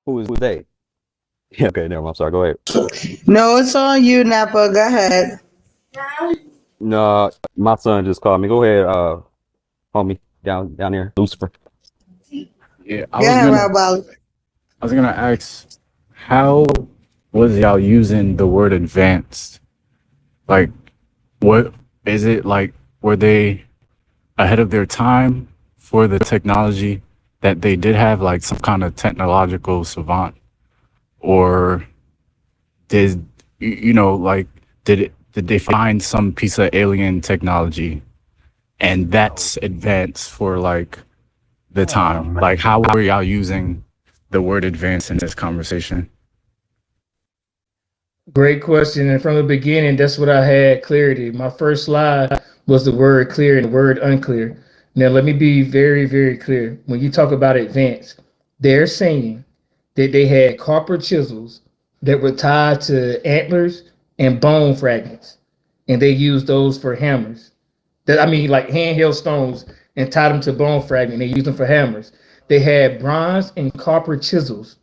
Who is they? Yeah, okay, never mind. I'm sorry. Go ahead. No, it's on you, Nappa. Go ahead. No, my son just called me. Go ahead, homie, down there, Lucifer. Yeah, Go ahead, Rob Wally. I was gonna ask, how was y'all using the word advanced? Like, what is it like? Were they ahead of their time for the technology that they did have, like some kind of technological savant, or did like did they find some piece of alien technology and that's advanced for like the time? Like, how were y'all using the word advanced in this conversation? Great question. And from the beginning, that's what I had clarity. My first slide was the word clear and the word unclear. Now, let me be very, very clear. When you talk about advanced, they're saying that they had copper chisels that were tied to antlers and bone fragments, and they used those for hammers. That I mean, like handheld stones and tied them to bone fragment. They used them for hammers. They had bronze and copper chisels,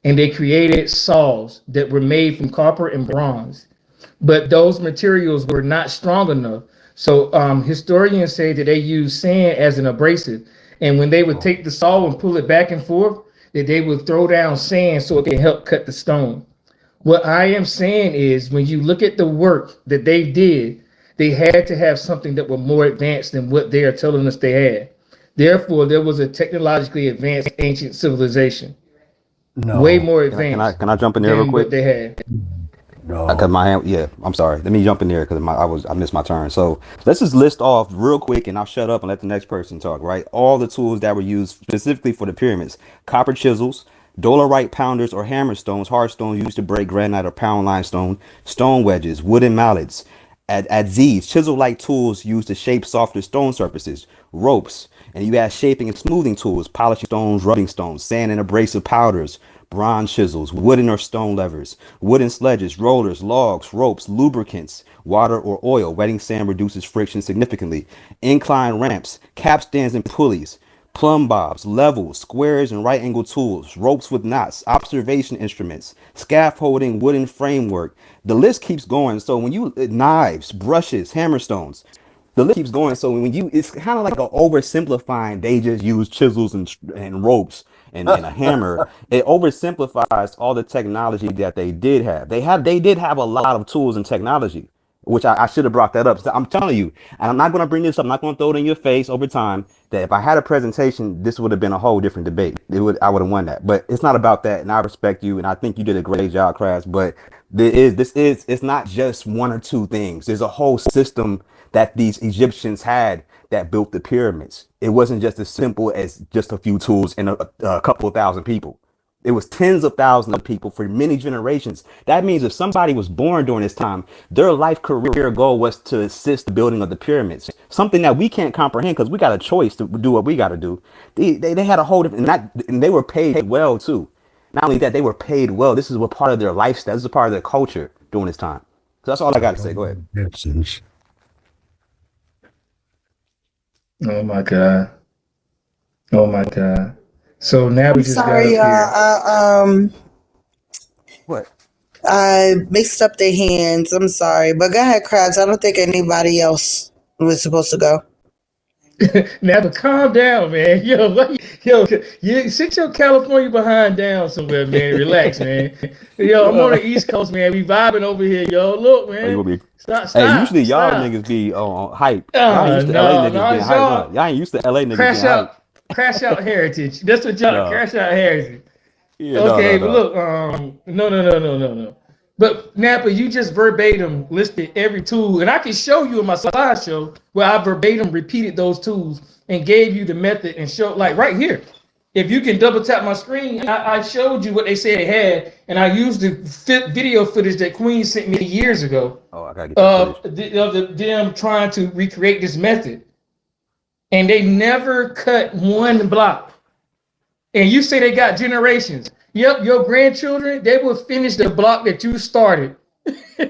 and they created saws that were made from copper and bronze. But those materials were not strong enough. So historians say that they used sand as an abrasive. And when they would take the saw and pull it back and forth, that they would throw down sand so it can help cut the stone. What I am saying is when you look at the work that they did, they had to have something that was more advanced than what they are telling us they had. Therefore, there was a technologically advanced ancient civilization. No. Way more Can I advanced can I jump in there real than quick? what they had. No. Cause my hand, yeah, I'm sorry. Let me jump in there because I missed my turn. So let's just list off real quick, and I'll shut up and let the next person talk. Right, all the tools that were used specifically for the pyramids: copper chisels, dolerite pounders or hammer stones, hard stones used to break granite or pound limestone, stone wedges, wooden mallets, adzes, chisel-like tools used to shape softer stone surfaces, ropes, and you had shaping and smoothing tools, polishing stones, rubbing stones, sand and abrasive powders, bronze chisels, wooden or stone levers, wooden sledges, rollers, logs, ropes, lubricants, water or oil. Wetting sand reduces friction significantly. Incline ramps, capstans and pulleys, plumb bobs, levels, squares and right angle tools, ropes with knots, observation instruments, scaffolding, wooden framework. The list keeps going. So when you knives, brushes, hammerstones, the list keeps going. So when you, it's kind of like an oversimplifying. They just use chisels and ropes and a hammer. It oversimplifies all the technology that they did have. They did have a lot of tools and technology, which I should have brought that up. So I'm telling you, and I'm not going to bring this up. I'm not going to throw it in your face over time. That if I had a presentation, this would have been a whole different debate. I would have won that. But it's not about that. And I respect you, and I think you did a great job, Crash. But it's not just one or two things. There's a whole system that these Egyptians had that built the pyramids. It wasn't just as simple as just a few tools and a couple of thousand people. It was tens of thousands of people for many generations. That means if somebody was born during this time, their life career goal was to assist the building of the pyramids. Something that we can't comprehend because we got a choice to do what we got to do. They had a whole different, and they were paid well too. Not only that, they were paid well. This is what part of their lifestyle. This is part of their culture during this time. So that's all I got to say. Go ahead. Oh my God. Oh my God. So now we I'm just got sorry, up here. What? I mixed up the hands. I'm sorry. But go ahead, Krabs. I don't think anybody else was supposed to go. Now, but calm down, man. Yo, you sit your California behind down somewhere, man. Relax, man. Yo, I'm on the East Coast, man. We vibing over here, yo. Look, Oh, you man. gonna be? Stop, Hey, usually y'all stop. niggas be on hype. Y'all ain't used to LA No, niggas being it's hype, huh? y'all. Y'all ain't used to LA niggas being hype. Crash out heritage. That's what y'all No. crash out heritage. Yeah, Okay, but no. look, no. But Nappa, you just verbatim listed every tool, and I can show you in my slideshow where I verbatim repeated those tools and gave you the method and showed, like right here. If you can double tap my screen, I showed you what they said they had, and I used the video footage that Queen sent me years ago Oh, I gotta get that footage. of them trying to recreate this method, and they never cut one block. And you say they got generations. Yep, your grandchildren, they will finish the block that you started by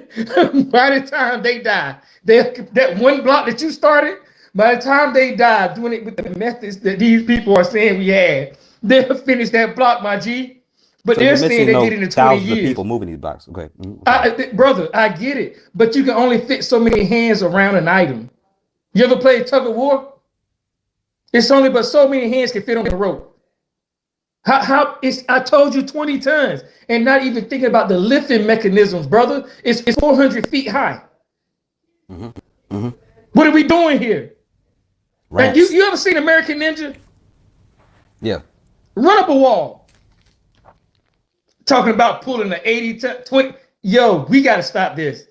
the time they die. That one block that you started, by the time they die, doing it with the methods that these people are saying we had, they'll finish that block, my G. But So they're you're saying missing they did no it in 20 thousands of years. people moving these blocks. Okay. Okay. Brother, I get it. But you can only fit so many hands around an item. You ever played tug of war? It's only but so many hands can fit on the rope. How it's I told you 20 tons and not even thinking about the lifting mechanisms, brother. It's 400 feet high. What are we doing here? Like Ramps. you ever seen American Ninja? Yeah. Run up a wall. Talking about pulling an 80 ton, 20. Yo, we got to stop this.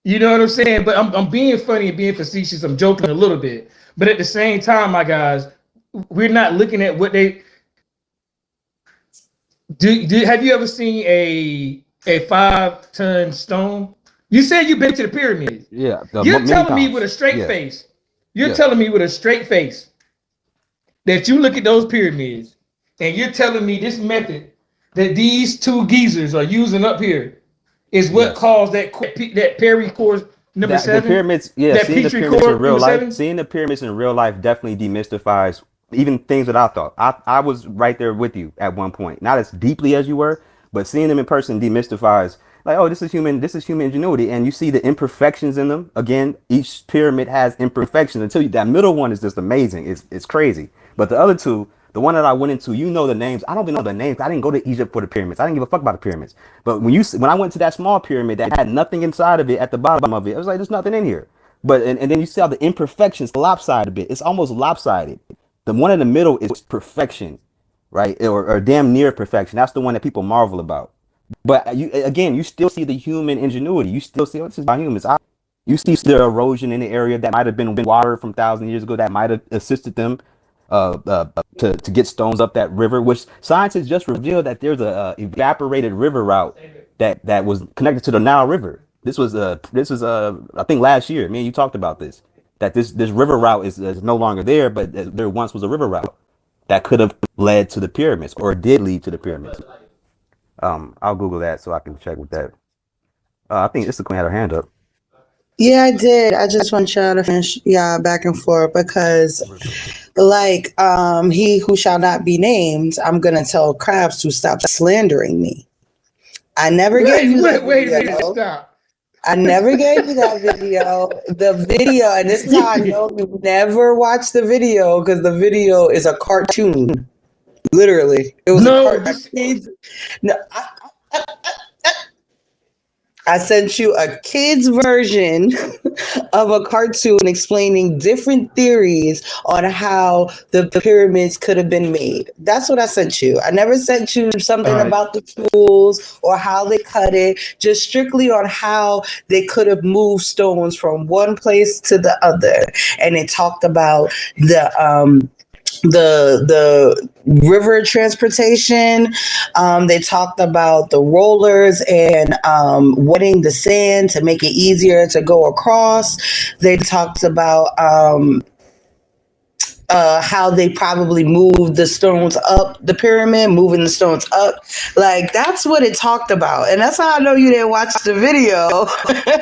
You know what I'm saying? But I'm being funny and being facetious. I'm joking a little bit. But at the same time, my guys, we're not looking at what they do. Have you ever seen a 5-ton stone? You said you've been to the pyramids. Yeah. You're Many telling me times. with a straight Yeah. face. You're Yeah. telling me with a straight face that you look at those pyramids and you're telling me this method that these two geezers are using up here is what Yes. caused that Perry core number The 7? pyramids, yeah, That seeing the Petri pyramids core in real number life, 7? seeing the pyramids in real life definitely demystifies even things that I thought. I was right there with you at one point, not as deeply as you were, but seeing them in person demystifies. Like, oh, this is human ingenuity, and you see the imperfections in them. Again, each pyramid has imperfections. Until that middle one is just amazing. It's crazy. But the other two, the one that I went into, you know the names. I don't even know the names. I didn't go to Egypt for the pyramids. I didn't give a fuck about the pyramids. But when I went to that small pyramid that had nothing inside of it, at the bottom of it, I was like, there's nothing in here. But and then you see how the imperfections lopsided a bit. It's almost lopsided. The one in the middle is perfection, right? Or damn near perfection. That's the one that people marvel about. But you still see the human ingenuity. You still see, oh, this is about humans. You see the erosion in the area that might have been water from 1,000 years ago that might have assisted them to get stones up that river, which scientists just revealed that there's a evaporated river route that was connected to the Nile River. This was I think last year. Me and you talked about this. That this river route is no longer there, but there once was a river route that could have led to the pyramids or did lead to the pyramids. I'll Google that so I can check with that. I think this queen had her hand up. Yeah, I did. I just want y'all to finish back and forth because like he who shall not be named, I'm gonna tell Krabs to stop slandering me. I never gave you that Wait a minute, video. stop. I never gave you that video. The video, and this is how I know you never watched the video, because the video is a cartoon. Literally. It was No, a cartoon. No, I sent you a kid's version of a cartoon explaining different theories on how the pyramids could have been made. That's what I sent you. I never sent you something about the tools or how they cut it, just strictly on how they could have moved stones from one place to the other. And it talked about the river transportation. They talked about the rollers and wetting the sand to make it easier to go across. They talked about how they probably moved the stones up the pyramid, moving the stones up. Like, that's what it talked about. And that's how I know you didn't watch the video,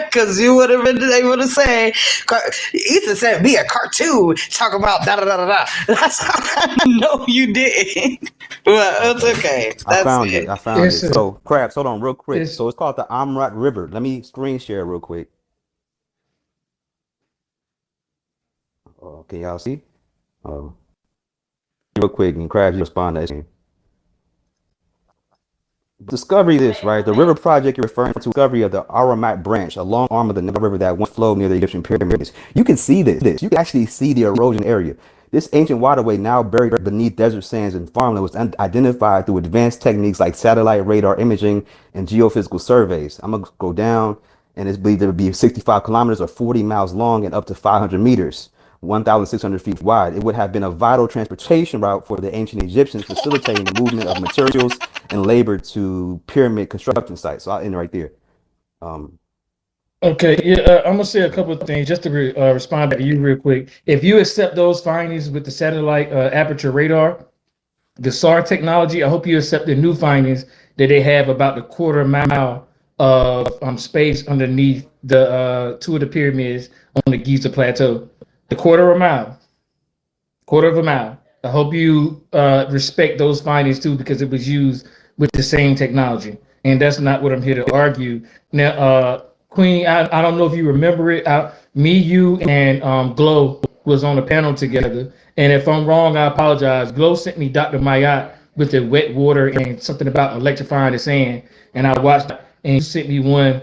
because you would have been able to say, Ethan sent me a cartoon talking about da da da da da. That's how I know you didn't. Well, it's okay. I found it. So, Krabs, hold on real quick. So it's called the Amrat River. Let me screen share real quick. Can y'all see? Real quick, and Krabs, you respond to that. Discovery this, right? The river project you're referring to, discovery of the Aramat branch, a long arm of the Nile River that once flowed near the Egyptian pyramids. You can see this. You can actually see the erosion area. This ancient waterway, now buried beneath desert sands and farmland, was identified through advanced techniques like satellite radar imaging and geophysical surveys. I'm going to go down, and it's believed to be 65 kilometers or 40 miles long and up to 500 meters. 1,600 feet wide. It would have been a vital transportation route for the ancient Egyptians, facilitating the movement of materials and labor to pyramid construction sites. So I'll end right there. Okay, yeah, I'm gonna say a couple of things just to respond to you real quick. If you accept those findings with the satellite aperture radar, the SAR technology, I hope you accept the new findings that they have about the quarter mile of space underneath the two of the pyramids on the Giza Plateau. The quarter of a mile. I hope you respect those findings too, because it was used with the same technology. And that's not what I'm here to argue. Now, Queen, I don't know if you remember it. Me, you, and Glow was on a panel together. And if I'm wrong, I apologize. Glow sent me Dr. Mayat with the wet water and something about electrifying the sand. And I watched it, and you sent me one.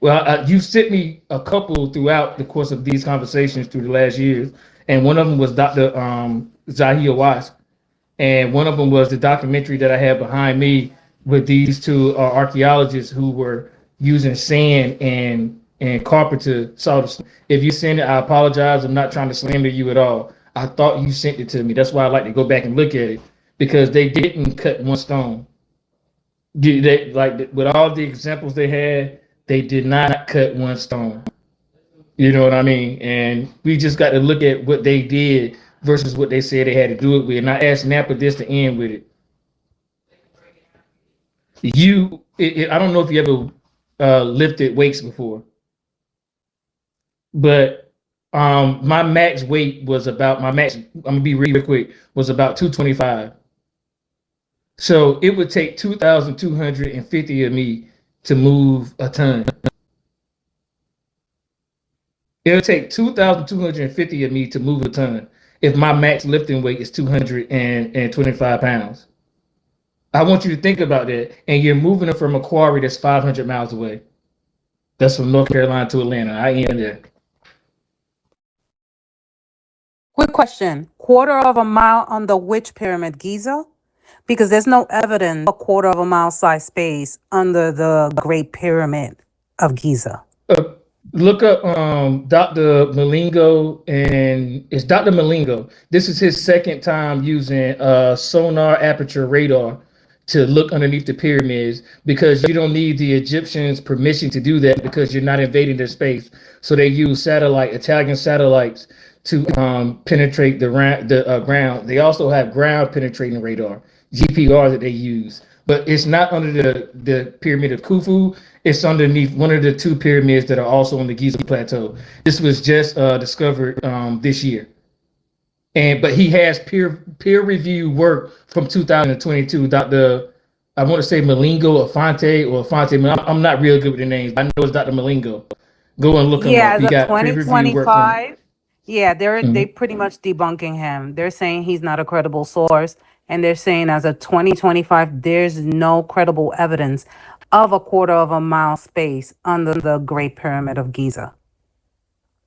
Well, you sent me a couple throughout the course of these conversations through the last years. And one of them was Dr. Zahia Wass. And one of them was the documentary that I had behind me with these two archaeologists who were using sand and carpenter salt. If you send it, I apologize. I'm not trying to slander you at all. I thought you sent it to me. That's why I like to go back and look at it, because they didn't cut one stone. They, like, with all the examples they had, they did not cut one stone. You know what I mean? And we just got to look at what they did versus what they said they had to do it with. And I asked Nappa this to end with it. I don't know if you ever lifted weights before, but my max weight was about, I'm gonna be real quick, was about 225. So it would take 2,250 of me to move a ton. It would take 2,250 of me to move a ton if my max lifting weight is 225 pounds. I want you to think about that. And you're moving it from a quarry that's 500 miles away. That's from North Carolina to Atlanta. I am there. Quick question. Quarter of a mile under which pyramid? Giza? Because there's no evidence a quarter of a mile size space under the Great Pyramid of Giza. Look up Dr. Malingo, and it's Dr. Malingo. This is his second time using sonar aperture radar to look underneath the pyramids, because you don't need the Egyptians' permission to do that, because you're not invading their space. So they use Italian satellites to penetrate the ground. They also have ground penetrating radar, GPR, that they use. But it's not under the pyramid of Khufu. It's underneath one of the two pyramids that are also on the Giza Plateau. This was just discovered this year. But he has peer review work from 2022. Dr. I want to say Malingo Afante. I'm not real good with the names. I know it's Dr. Malingo. Go and look him up. He got peer review work from. Yeah, they pretty much debunking him. They're saying he's not a credible source. And they're saying as of 2025, there's no credible evidence of a quarter of a mile space under the Great Pyramid of Giza.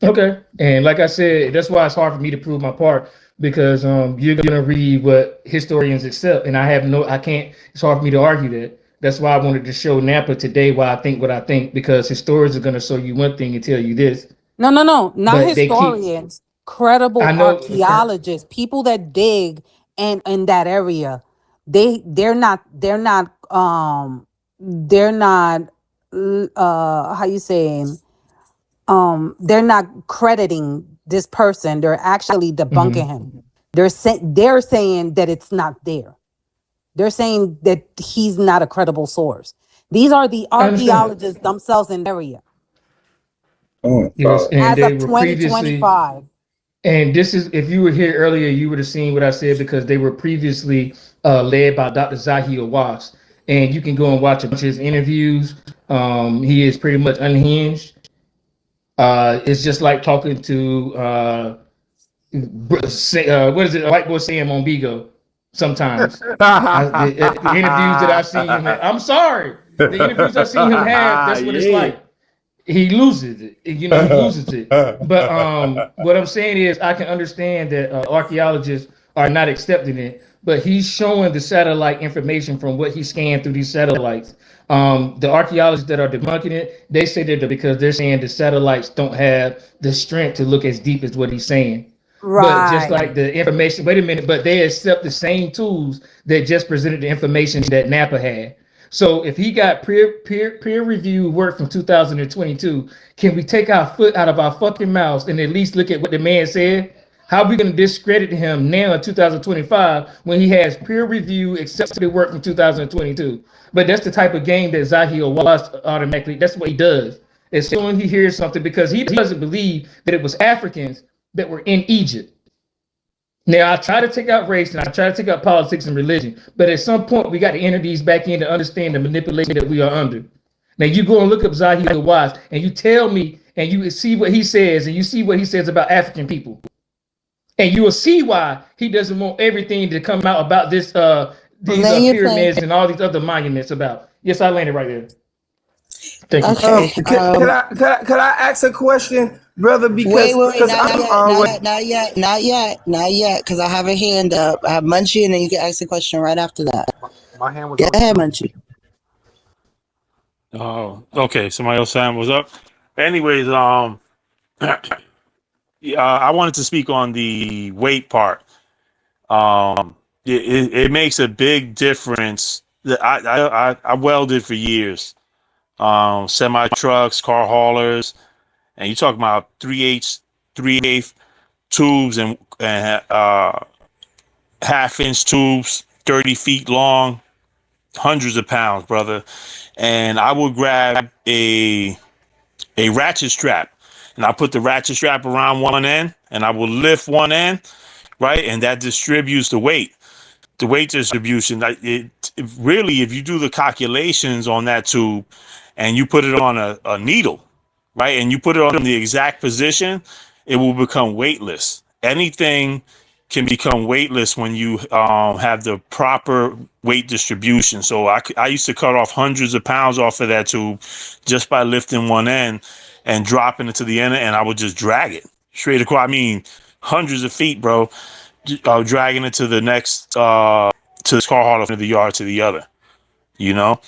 Okay. And like I said, that's why it's hard for me to prove my part, because you're going to read what historians accept. And it's hard for me to argue that. That's why I wanted to show Nappa today why I think what I think, because historians are going to show you one thing and tell you this. No, not historians. Credible archaeologists, people that dig in that area. They're not how you saying, they're not crediting this person. They're actually debunking him. They're saying that it's not there. They're saying that he's not a credible source. These are the archaeologists themselves in the area. Yes, and as they of were 2025. And this is, if you were here earlier, you would have seen what I said, because they were previously led by Dr. Zahia Wass. And you can go and watch a bunch of his interviews. He is pretty much unhinged. It's just like talking to what is it, a white boy saying Monbigo sometimes. The interviews that I've seen him have, I'm sorry. The interviews I've seen him have, that's what it's like. He loses it, he loses it. But what I'm saying is, I can understand that archaeologists are not accepting it, but he's showing the satellite information from what he scanned through these satellites. The archaeologists that are debunking it, they say that because they're saying the satellites don't have the strength to look as deep as what he's saying. Right. But just like the information, wait a minute, but they accept the same tools that just presented the information that Nappa had. So if he got peer review work from 2022, can we take our foot out of our fucking mouths and at least look at what the man said? How are we going to discredit him now in 2025 when he has peer review accepted work from 2022? But that's the type of game that Zahia Wass automatically, that's what he does. As soon as he hears something, because he doesn't believe that it was Africans that were in Egypt. Now, I try to take out race and I try to take out politics and religion, but at some point, we got to enter these back in to understand the manipulation that we are under. Now, you go and look up Zahid the Wise, and you tell me, and you see what he says, and you see what he says about African people. And you will see why he doesn't want everything to come out about this, these pyramids and all these other monuments about. Yes, I landed right there. Thank you. Okay. Could I ask a question, brother? Because wait, not yet, because I have a hand up. I have Munchie, and then you can ask the question right after that. My hand was Go up. ahead, Munchie. Oh, okay. Somebody else hand was up. Anyways, I wanted to speak on the weight part. It makes a big difference. I welded for years. Semi trucks, car haulers, and you talk about 3/8 tubes and half-inch tubes, 30 feet long, hundreds of pounds, brother. And I would grab a ratchet strap, and I put the ratchet strap around one end, and I will lift one end, right, and that distributes the weight. The weight distribution, it really, if you do the calculations on that tube and you put it on a needle, right, and you put it on the exact position, it will become weightless. Anything can become weightless when you have the proper weight distribution. So I used to cut off hundreds of pounds off of that tube just by lifting one end and dropping it to the end, and I would just drag it straight across. I mean, hundreds of feet, bro. Dragging it to the next to the car hauler from the yard to the other, you know.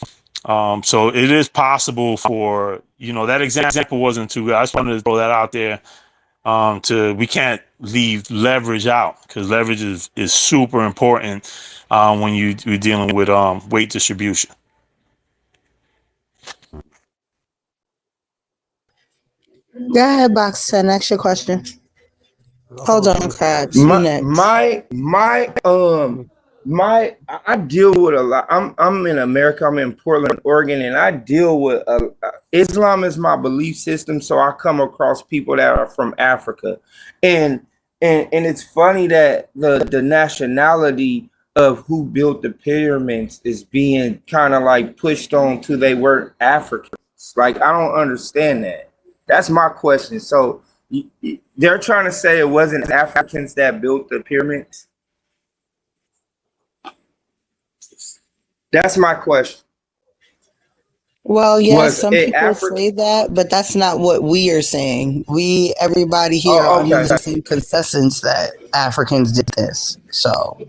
So it is possible for, you know, that example wasn't too good. I just wanted to throw that out there. We can't leave leverage out, because leverage is super important when you're dealing with weight distribution. Go ahead, Box 10. Ask your question. Hold on, Crabs. I deal with a lot. I'm in America. I'm in Portland, Oregon, and I deal with Islam is my belief system. So I come across people that are from Africa, and it's funny that the nationality of who built the pyramids is being kind of like pushed on to they weren't Africans. Like, I don't understand that. That's my question. So they're trying to say it wasn't Africans that built the pyramids. That's my question. Well, yes, some people say that, but that's not what we are saying. Everybody here are under the same consensus that Africans did this. So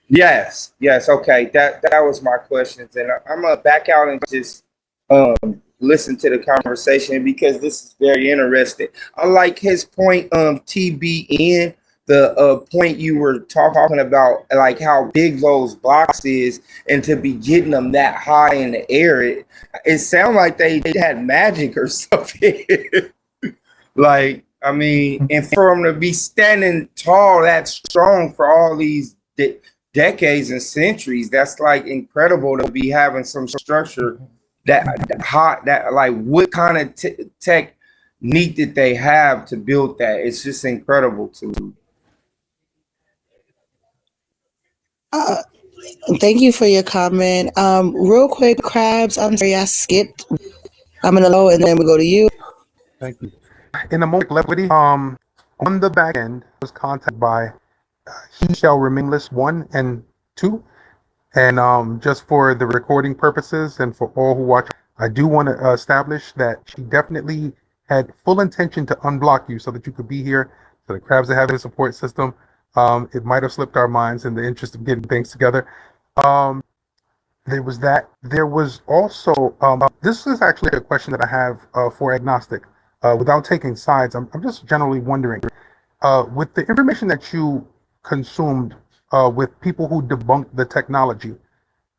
yes, okay. That was my questions, and I'm gonna back out and just listen to the conversation, because this is very interesting. I like his point, TBN, the point you were talking about, like how big those blocks is, and to be getting them that high in the air, it sounded like they had magic or something. Like, I mean, and for them to be standing tall, that strong for all these decades and centuries, that's like incredible to be having some structure that hot, that like what kind of technique did they have to build that? It's just incredible to me. thank you for your comment. Real quick, Crabs, I'm sorry I skipped. I'm gonna go and then we go to you. Thank you. In the moment, levity, on the back end, was contacted by He Shall Remainless 1 and 2. And just for the recording purposes and for all who watch, I do want to establish that she definitely had full intention to unblock you so that you could be here, so the Crabs would have a support system. It might have slipped our minds in the interest of getting things together. There was that. There was also, this is actually a question that I have for agnostic. Without taking sides, I'm just generally wondering, with the information that you consumed with people who debunked the technology,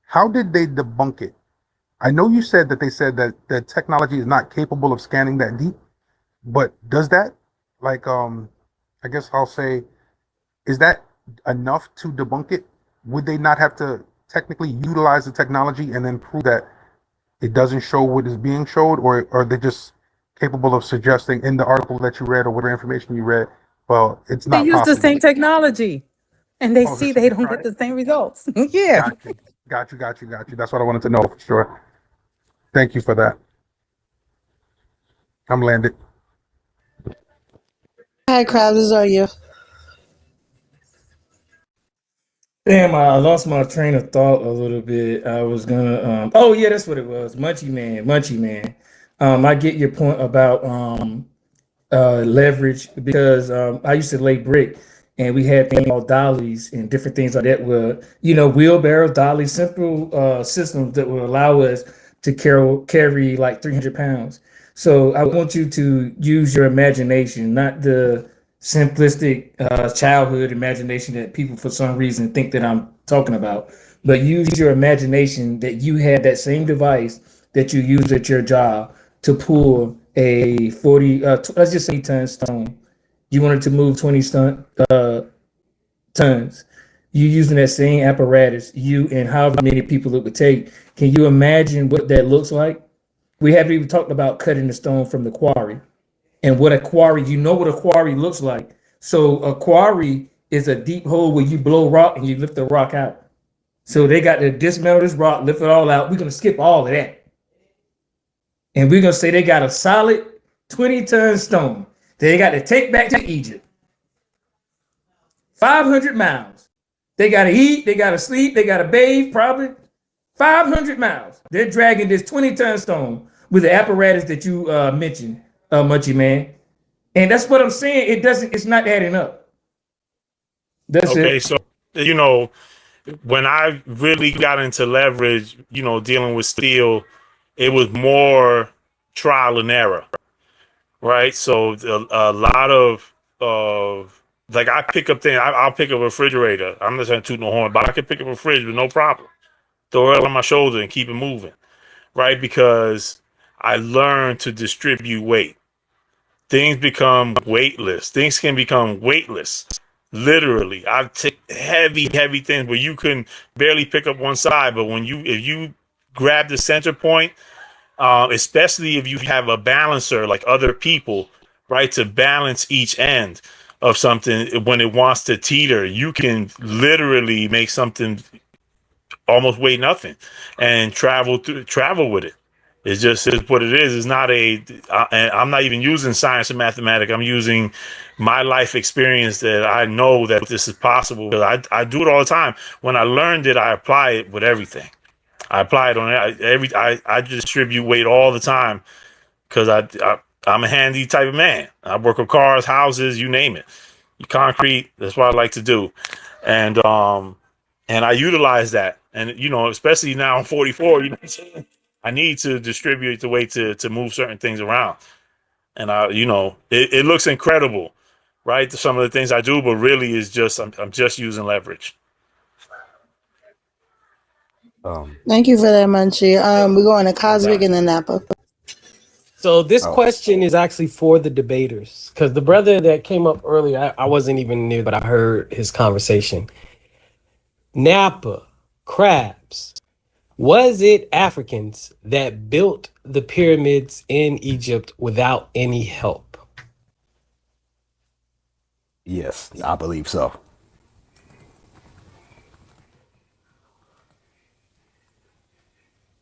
how did they debunk it? I know you said that they said that the technology is not capable of scanning that deep, but does that, like, I guess I'll say, is that enough to debunk it? Would they not have to technically utilize the technology and then prove that it doesn't show what is being showed, or are they just capable of suggesting in the article that you read or whatever information you read, well, it's not They use possible? the same technology. and they Oh, see this will they be don't get Friday? the same results. Yeah. Got you. That's what I wanted to know for sure. Thank you for that. I'm landed. Hi, Krabs, is on you. Damn, I lost my train of thought a little bit. I was gonna oh yeah, that's what it was. Munchie Man. I get your point about leverage because I used to lay brick and we had things called dollies and different things like that were, wheelbarrows, dollies, simple systems that would allow us to carry like 300 pounds. So I want you to use your imagination, not the simplistic childhood imagination that people for some reason think that I'm talking about, but use your imagination that you had that same device that you use at your job to pull a 40, let's just say ton stone. You wanted to move 20 tons. You using that same apparatus, you and however many people it would take. Can you imagine what that looks like? We haven't even talked about cutting the stone from the quarry and what a quarry, what a quarry looks like. So a quarry is a deep hole where you blow rock and you lift the rock out. So they got to dismantle this rock, lift it all out. We're going to skip all of that. And we're going to say they got a solid 20-ton stone that they got to take back to Egypt. 500 miles. They got to eat, they got to sleep, they got to bathe, probably. 500 miles. They're dragging this 20-ton stone with the apparatus that you mentioned, Munchie Man. And that's what I'm saying. It's not adding up. That's Okay, it. so when I really got into leverage, dealing with steel, it was more trial and error, right? So a lot of like I pick up things. I'll pick up a refrigerator. I'm not trying to toot no horn, but I can pick up a fridge with no problem. Throw it on my shoulder and keep it moving, right? Because I learned to distribute weight. Things become weightless. Things can become weightless. Literally, I take heavy things where you can barely pick up one side, but if you grab the center point, especially if you have a balancer like other people, right, to balance each end of something when it wants to teeter, you can literally make something almost weigh nothing and travel with it. It's just is what it is. It's not I'm not even using science and mathematics. I'm using my life experience that I know that this is possible. Because I do it all the time. When I learned it, I apply it with everything. I apply it on I distribute weight all the time because I'm a handy type of man. I work with cars, houses, you name it. Concrete, that's what I like to do. And I utilize that. And especially now I'm 44, you know what I'm saying? I need to distribute the way to move certain things around. And it looks incredible, right? Some of the things I do, but really is just I'm just using leverage. Thank you for that, Munchie. We're going to Cosmic and then Nappa. So this question is actually for the debaters, because the brother that came up earlier, I wasn't even near, but I heard his conversation. Nappa, Crabs, was it Africans that built the pyramids in Egypt without any help? Yes, I believe so.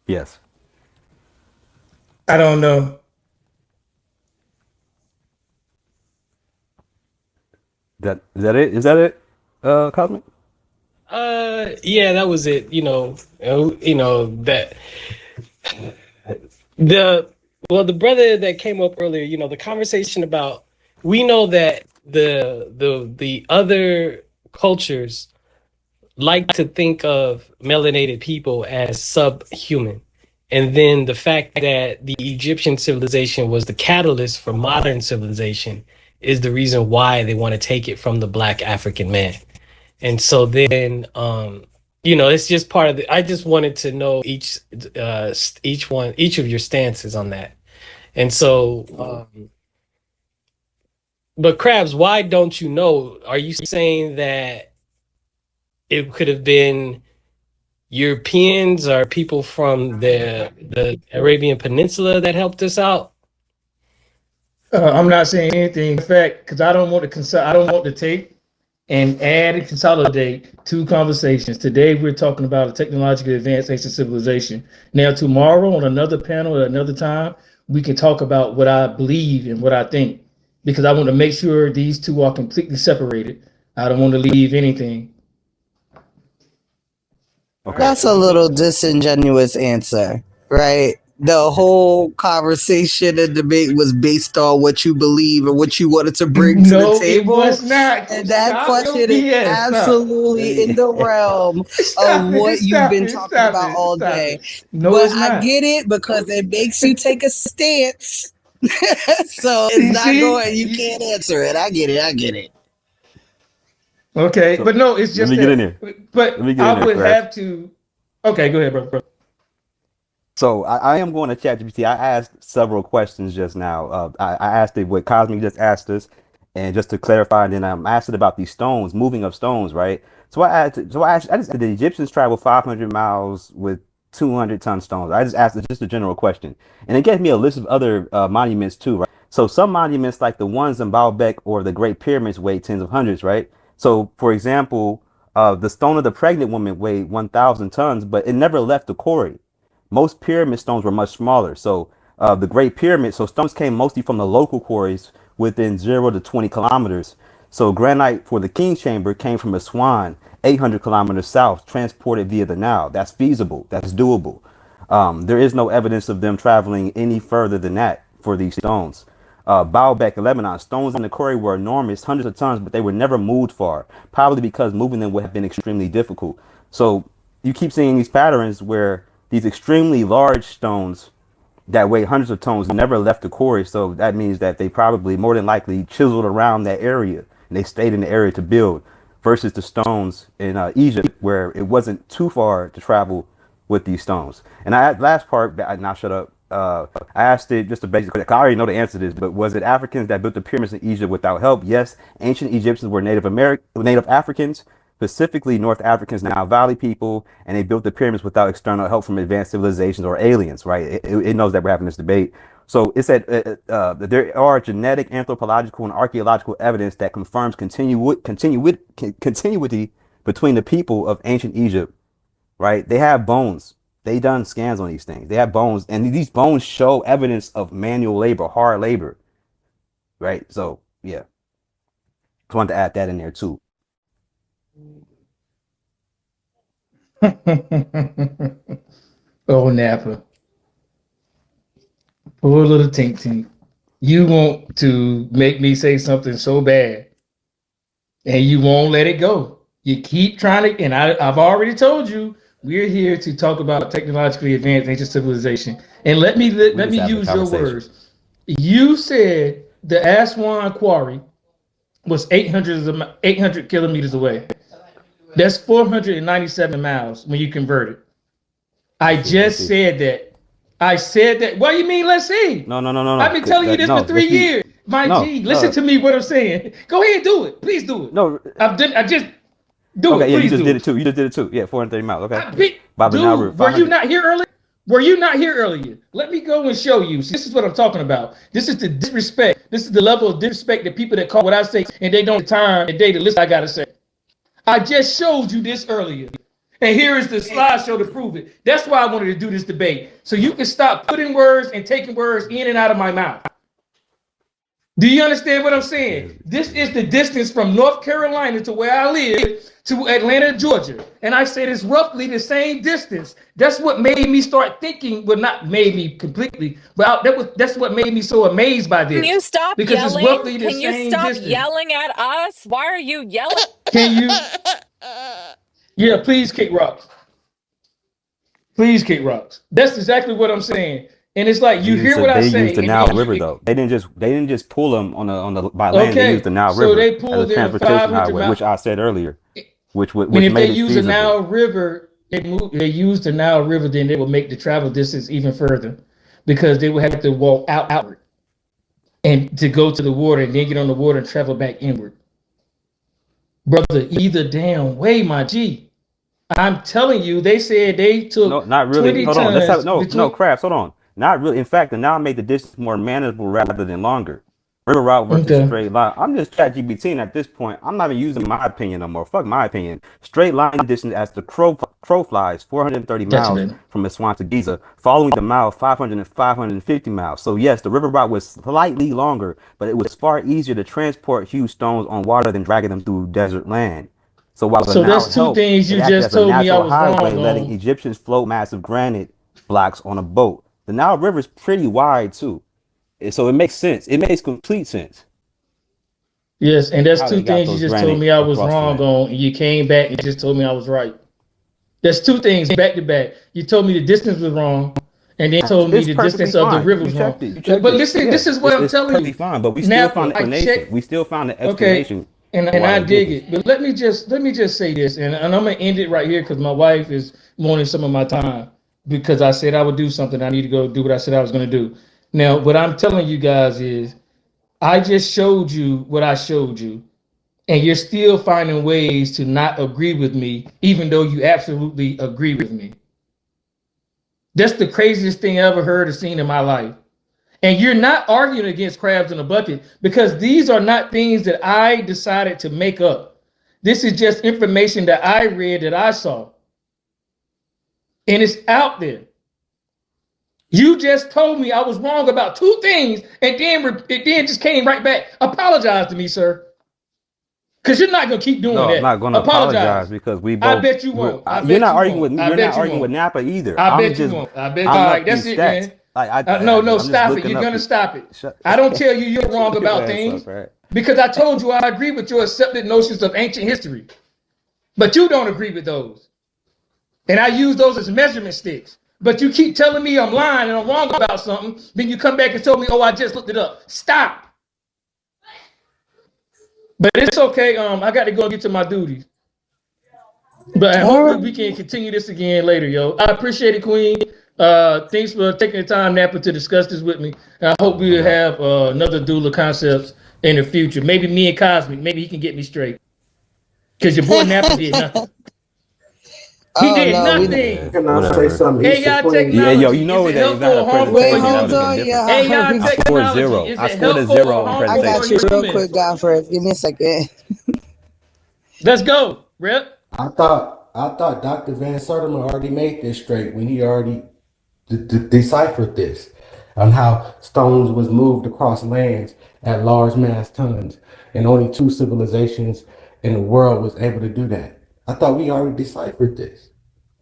Yes. I don't know. Is that it? Is that it? Cosmic? Yeah, that was it. That the brother that came up earlier, the conversation about, we know that the other cultures like to think of melanated people as subhuman. And then the fact that the Egyptian civilization was the catalyst for modern civilization is the reason why they want to take it from the Black African man. And so then, it's just part of I just wanted to know each of your stances on that. And so, but Krabs, why don't you know? Are you saying that it could have been Europeans or people from the Arabian Peninsula that helped us out? I'm not saying anything. In fact, because I don't want to take and add and consolidate two conversations. Today, we're talking about a technologically advanced ancient civilization. Now, tomorrow on another panel at another time, we can talk about what I believe and what I think, because I want to make sure these two are completely separated. I don't want to leave anything. Okay. That's a little disingenuous answer, right? The whole conversation and debate was based on what you believe and what you wanted to bring to the No, it table. was not. And that Stop your question is BS. absolutely in the realm of Stop what you've been it. talking Stop about it. all Stop day. it. No, But it's I not. get it because it makes you take a stance. So it's You not see? going, you can't answer it. I get it. I get it. Okay, So but no, it's let just me get in that. there. But Let me get in I there, would Rex. have to. Okay, go ahead, bro. So I am going to ChatGPT. I asked several questions just now. I asked it what Cosmic just asked us, and just to clarify, and then I asked it about these stones, moving of stones, right? So I just said the Egyptians traveled 500 miles with 200-ton stones. I just asked it just a general question, and it gave me a list of other monuments too, right? So some monuments like the ones in Baalbek or the Great Pyramids weigh tens of hundreds, right? So for example, the stone of the pregnant woman weighed 1,000 tons, but it never left the quarry. Most pyramid stones were much smaller. So the Great Pyramid, so stones came mostly from the local quarries within 0 to 20 kilometers. So granite for the King's Chamber came from Aswan, 800 kilometers south, transported via the Nile. That's feasible. That's doable. There is no evidence of them traveling any further than that for these stones. Baalbek in Lebanon, stones in the quarry were enormous, hundreds of tons, but they were never moved far, probably because moving them would have been extremely difficult. So you keep seeing these patterns where these extremely large stones that weigh hundreds of tons never left the quarry. So that means that they probably more than likely chiseled around that area and they stayed in the area to build, versus the stones in Egypt where it wasn't too far to travel with these stones. And I last part, now shut up. I asked it just a basic. I already know the answer to this, but was it Africans that built the pyramids in Egypt without help? Yes. Ancient Egyptians were Native Africans, specifically North Africans, Nile Valley people, and they built the pyramids without external help from advanced civilizations or aliens. Right? It knows that we're having this debate. So it said that there are genetic, anthropological, and archaeological evidence that confirms continuity between the people of ancient Egypt. Right? They have bones. They done scans on these things. They have bones, and these bones show evidence of manual labor, hard labor. Right? So yeah, just wanted to add that in there too. Oh, Nappa. Poor little Tink Tink. You want to make me say something so bad, and you won't let it go. You keep trying to, and I've already told you, we're here to talk about technologically advanced ancient civilization. And let me use your words. You said the Aswan quarry was 800 kilometers away. That's 497 miles when you convert it. I just said that. I said that. What do you mean? Let's see. No. I've been telling you this for 3 years. My G, listen to me. What I'm saying. Go ahead, do it. Please do it. No, I just do it. Okay, yeah, you Please just do did it too. You just did it too. Yeah, 430 miles. Okay. Dude, were you not here earlier? Were you not here earlier? Let me go and show you. This is what I'm talking about. This is the disrespect. This is the level of disrespect that people that call what I say and they don't have time and day to listen. I gotta say. I just showed you this earlier. And here is the slideshow to prove it. That's why I wanted to do this debate. So you can stop putting words and taking words in and out of my mouth. Do you understand what I'm saying? This is the distance from North Carolina to where I live to Atlanta, Georgia. And I said it's roughly the same distance. That's what made me start thinking, well, not made me completely, but that's what made me so amazed by this. Can you stop because yelling? It's roughly the Can you same stop distance. yelling at us? Why are you yelling? Can you? Yeah, please kick rocks. Please kick rocks. That's exactly what I'm saying. And it's like you hear what I say. They used the Nile River though. They didn't just pull them on the by land. Okay, They used the Nile so River they pulled as a transportation highway, which I said earlier, which if made they it use feasible. the Nile River, they use the Nile River, then they will make the travel distance even further, because they would have to walk outward and to go to the water and then get on the water and travel back inward. Brother, either damn way, my G. I'm telling you, they said they took no, not really. 20 Hold on, tons no, Crafts, hold on. Not really. In fact, the Nile made the distance more manageable rather than longer. River route versus Okay. straight line. I'm just ChatGPT at this point. I'm not even using my opinion no more. Fuck my opinion. Straight line distance as the crow flies, 430 Gotcha, miles baby. from Aswan to Giza, following the mile 500 and 550 miles. So yes, the river route was slightly longer, but it was far easier to transport huge stones on water than dragging them through desert land. So while the So Nile that's two helped, things it you acted just as a told me I natural was wrong highway, letting on. Egyptians float massive granite blocks on a boat. The Nile River is pretty wide too, so it makes sense. It makes complete sense Yes, and that's how two they got things you those just told granite me I was across the wrong land. on, and you came back and just told me I was right. That's two things back to back. You told me the distance was wrong, and then told me It's the perfectly distance of the fine. river You was wrong. checked it. You checked But it. listen, Yeah, this is what I'm it's telling perfectly you. fine. But we still found Nappa, an I explanation. checked. We still found an Okay, explanation and for why I they did dig this. it. But let me just say this, and I'm gonna end it right here because my wife is wanting some of my time because I said I would do something. I need to go do what I said I was gonna do. Now, what I'm telling you guys is, I just showed you what I showed you, and you're still finding ways to not agree with me, even though you absolutely agree with me. That's the craziest thing I ever heard or seen in my life. And you're not arguing against crabs in a bucket because these are not things that I decided to make up. This is just information that I read that I saw. And it's out there. You just told me I was wrong about two things, and then just came right back. Apologize to me, sir. Because you're not gonna keep doing No, I'm not that. going to apologize Apologize. because we I both. bet you won't. I You're bet not you arguing with won't. me. I You're not bet you arguing with won't. Nappa either. I I'm bet you just won't. I bet. All looking right, up that's these it, stats. man. Like No, I'm just stop it. looking You're up gonna the. stop it. Shut I don't tell you you're wrong your about ass things up, right? because I told you I agree with your accepted notions of ancient history, but you don't agree with those, and I use those as measurement sticks. But you keep telling me I'm lying and I'm wrong about something. Then you come back and tell me, "Oh, I just looked it up." Stop. But it's okay. I got to go get to my duties. But All hopefully we right. can continue this again later, yo. I appreciate it, Queen. Thanks for taking the time, Nappa, to discuss this with me. And I hope No we'll doubt. have another duel of concepts in the future. Maybe me and Cosmic. Maybe he can get me straight. Because your boy Nappa did nothing. He Oh did no, we Yeah, nothing. Can I say whatever. something? He's AI supreme. Yeah, yo, you technology, is know it that if I helpful had or a harmful wait. for presentation, that would Hold have humans? been on, different. AI yeah. I scored technology, zero. is I it scored a helpful or zero on I harmful for got you presentation. real humans? quick, Godfrey. Give me a second. Let's go, Rep. I thought Dr. Van Sertima already made this straight when he already deciphered this on how stones was moved across lands at large mass tons, and only two civilizations in the world was able to do that. I thought we already deciphered this,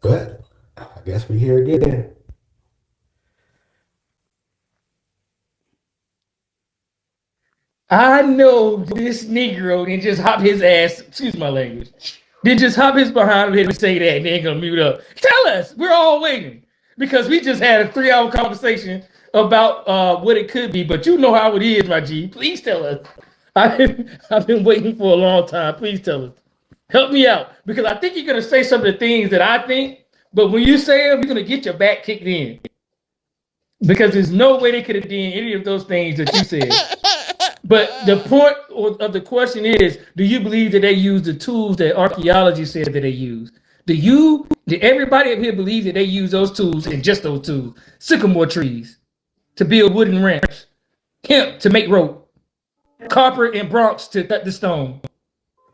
but I guess we here again. I know this Negro didn't just hop his ass, excuse my language, didn't just hop his behind here and say that and then gonna mute up. Tell us, we're all waiting because we just had a 3-hour conversation about what it could be, but you know how it is, my G. Please tell us. I've been waiting for a long time. Please tell us. Help me out because I think you're gonna say some of the things that I think, but when you say them, you're gonna get your back kicked in because there's no way they could have done any of those things that you said. But the point of the question is, do you believe that they use the tools that archaeology said that they use? Did everybody up here believe that they use those tools and just those tools? Sycamore trees to build wooden ramps, hemp to make rope, copper and bronze to cut the stone.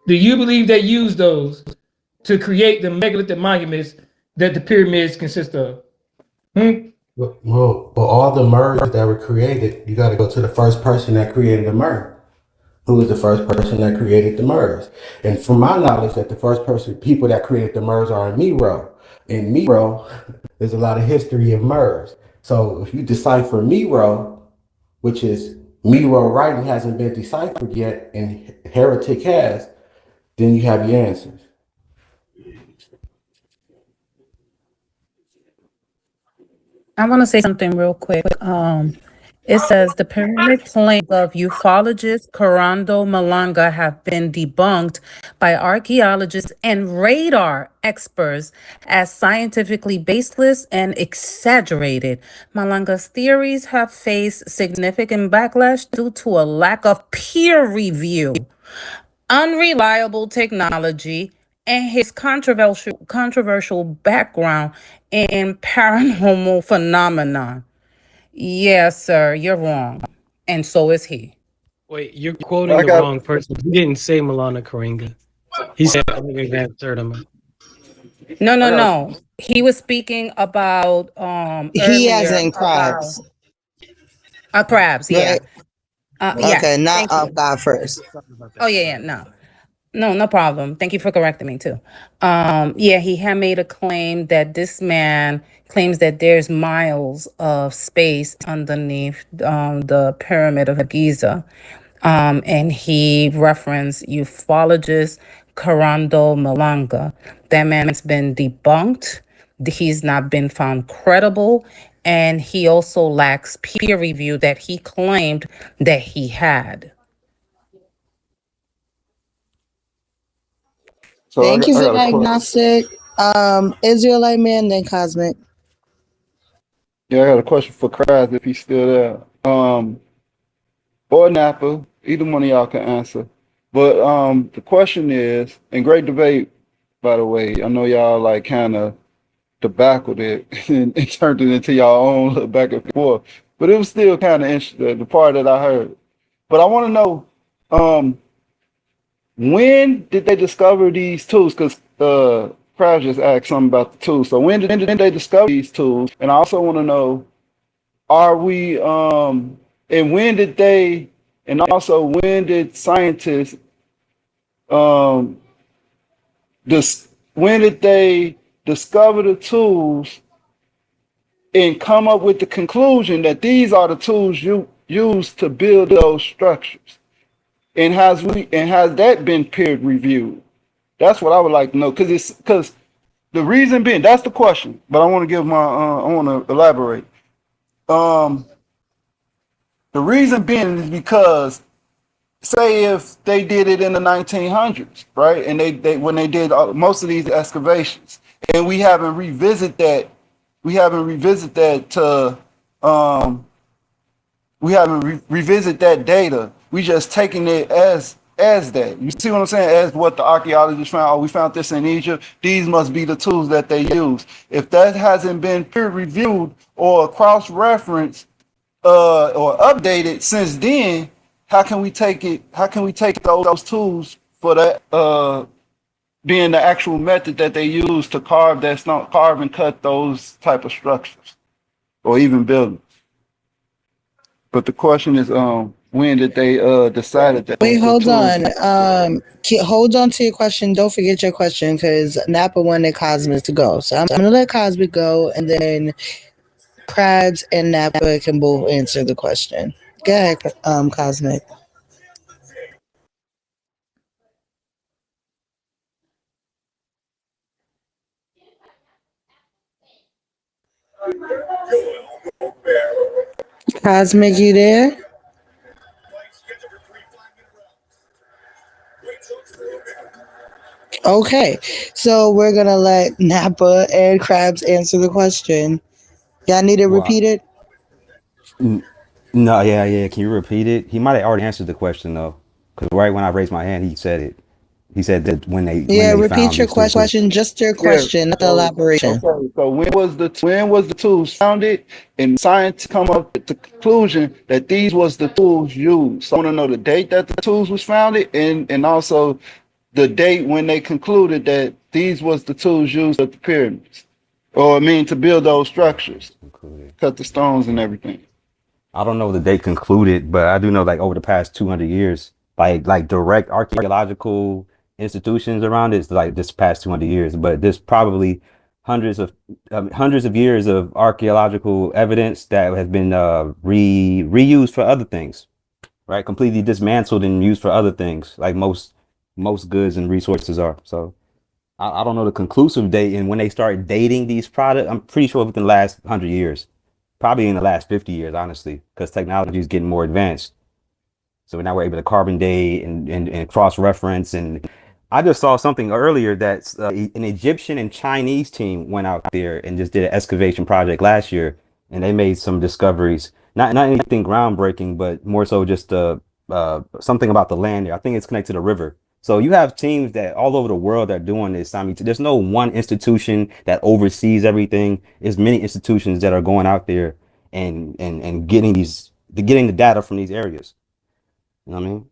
Do you believe they use those to create the megalithic monuments that the pyramids consist of? Well, all the MERS that were created, you got to go to the first person that created the MERS. Who was the first person that created the MERS? And from my knowledge, that the first people that created the MERS are in Miro. In Miro, there's a lot of history of MERS. So if you decipher Miro, which is Miro writing hasn't been deciphered yet, and Heretic has, then you have your answers. I want to say something real quick. It says the pyramid claims of ufologist Corrado Malanga have been debunked by archaeologists and radar experts as scientifically baseless and exaggerated. Malanga's theories have faced significant backlash due to a lack of peer review, unreliable technology, and his controversial background in paranormal phenomena. Yes, sir, you're wrong. And so is he. Wait, you're quoting I the got wrong person. He didn't say Milana Karinga. He said Advanced Sertima. No, I no, got no. He was speaking about He as earlier in about crabs, crabs. Yeah. right? Okay, Yes. not Thank off you. God first. Sorry about Oh that. yeah, yeah. No. No, no problem. Thank you for correcting me too. Yeah, he had made a claim that this man claims that there's miles of space underneath the pyramid of Giza. And he referenced ufologist Corrado Malanga. That man's been debunked. He's not been found credible. And he also lacks peer review that he claimed that he had. so Thank you I for got a that, question. agnostic. Israelite man, then cosmic. Yeah, I got a question for Kraz if he's still there. Or Nappa, either one of y'all can answer. But the question is, and great debate, by the way. I know y'all like kind of tobaccoed it and turned it into y'all own little back and forth. But it was still kind of interesting, the part that I heard. But I want to know, um, when did they discover these tools? Because Kraus just asked something about the tools. So when did they discover these tools? And I also want to know, are we and when did they and also when did scientists um when did they discover the tools and come up with the conclusion that these are the tools you use to build those structures? And has that been peer reviewed? That's what I would like to know, because the reason being, that's the question. But I want to give my I want to elaborate. Um, the reason being is because, say if they did it in the 1900s, right? And they when they did most of these excavations, and we haven't revisit that to we haven't revisit that data. We just taking it as that. You see what I'm saying? As what the archaeologists found. Oh, we found this in Egypt. These must be the tools that they use. If that hasn't been peer reviewed or cross referenced or updated since then, how can we take it? How can we take those tools for that being the actual method that they use to carve and cut those type of structures or even buildings? But the question is, when did they decided that Wait, the hold tools? on. Hold on to your question. Don't forget your question because Nappa wanted Cosmic to go. So I'm gonna let Cosmic go, and then Krabs and Nappa can both answer the question. Go ahead, Cosmic. Cosmic, you there? Okay, so we're gonna let Nappa and Krabs answer the question. Y'all need to Well, repeat it. no, yeah, yeah. Can you repeat it? He might have already answered the question though, because right when I raised my hand, he said it. He said that when Yeah, they repeat found your these tools. question, just your Yeah. question, not the So elaboration. okay. So when was the tools founded? And scientists come up with the conclusion that these was the tools used. So I want to know the date that the tools was founded, and also the date when they concluded that these was the tools used at the pyramids, or I mean to build those structures, Included. cut the stones and everything. I don't know that they concluded, but I do know like over the past 200 years, like direct archaeological institutions around it, it's like this past 200 years. But there's probably hundreds of years of archaeological evidence that has been reused for other things, right? Completely dismantled and used for other things, like most goods and resources are. So I don't know the conclusive date, and when they start dating these products, I'm pretty sure within the last 100 years, probably in the last 50 years, honestly, because technology is getting more advanced. So now we're able to carbon date and cross reference. And I just saw something earlier that an Egyptian and Chinese team went out there and just did an excavation project last year, and they made some discoveries. Not anything groundbreaking, but more so just something about the land there. I think it's connected to the river. So you have teams that all over the world that are doing this. I mean, there's no one institution that oversees everything. There's many institutions that are going out there and getting the data from these areas. You know what I mean?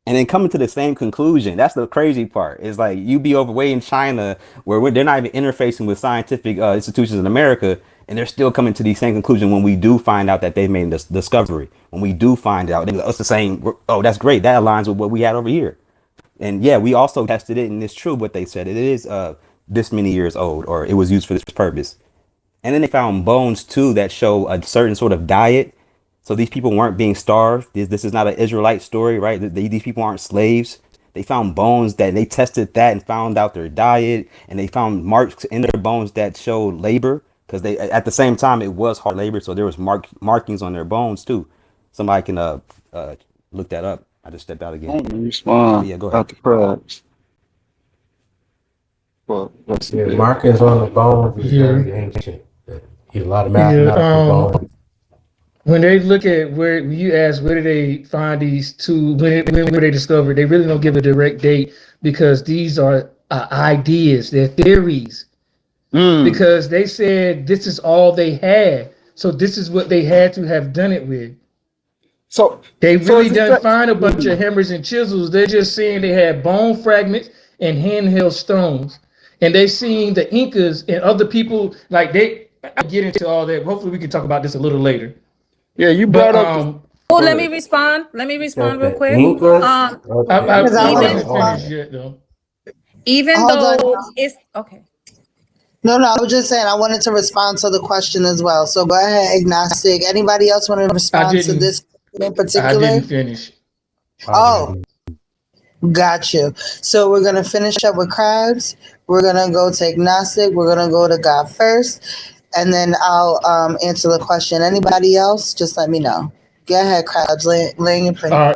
And then coming to the same conclusion. That's the crazy part. It's like you be overweight in China where they're not even interfacing with scientific institutions in America, and they're still coming to the same conclusion when we do find out that they've made this discovery. When we do find out, it's the same. Oh, that's great. That aligns with what we had over here. And yeah, we also tested it, and it's true what they said. It is this many years old, or it was used for this purpose. And then they found bones too that show a certain sort of diet. So these people weren't being starved. This is not an Israelite story, right? These people aren't slaves. They found bones that they tested that and found out their diet, and they found marks in their bones that showed labor because they at the same time it was hard labor, so there was markings on their bones too. Somebody can look that up. I just stepped out I again. want to respond Yeah, go ahead. about the crabs. Well, let's Yeah, see. markings on the bones is Yeah. very ancient. A lot of Yeah, mathematical bones. when they look at where you ask where did they find these two, when were they discovered, they really don't give a direct date because these are ideas, they're theories. Because they said this is all they had, so this is what they had to have done it with. So They really is it didn't that- find a bunch of hammers and chisels. They're just saying they had bone fragments and handheld stones. And they seen the Incas and other people like I get into all that. Hopefully we can talk about this a little later. Yeah, you But brought up. Oh, let me respond. Let me respond real quick. Incas? I Because I Even- want haven't finished yet though. Even Hold on. though it's okay. No, I was just saying I wanted to respond to the question as well. So go ahead, agnostic. Anybody else want to respond to didn't. this in I particular? didn't finish. Oh, got you. So we're gonna finish up with crabs. We're gonna go to agnostic. We're gonna go to God first, and then I'll answer the question. Anybody else? Just let me know. Go ahead, crabs. Laying your plane.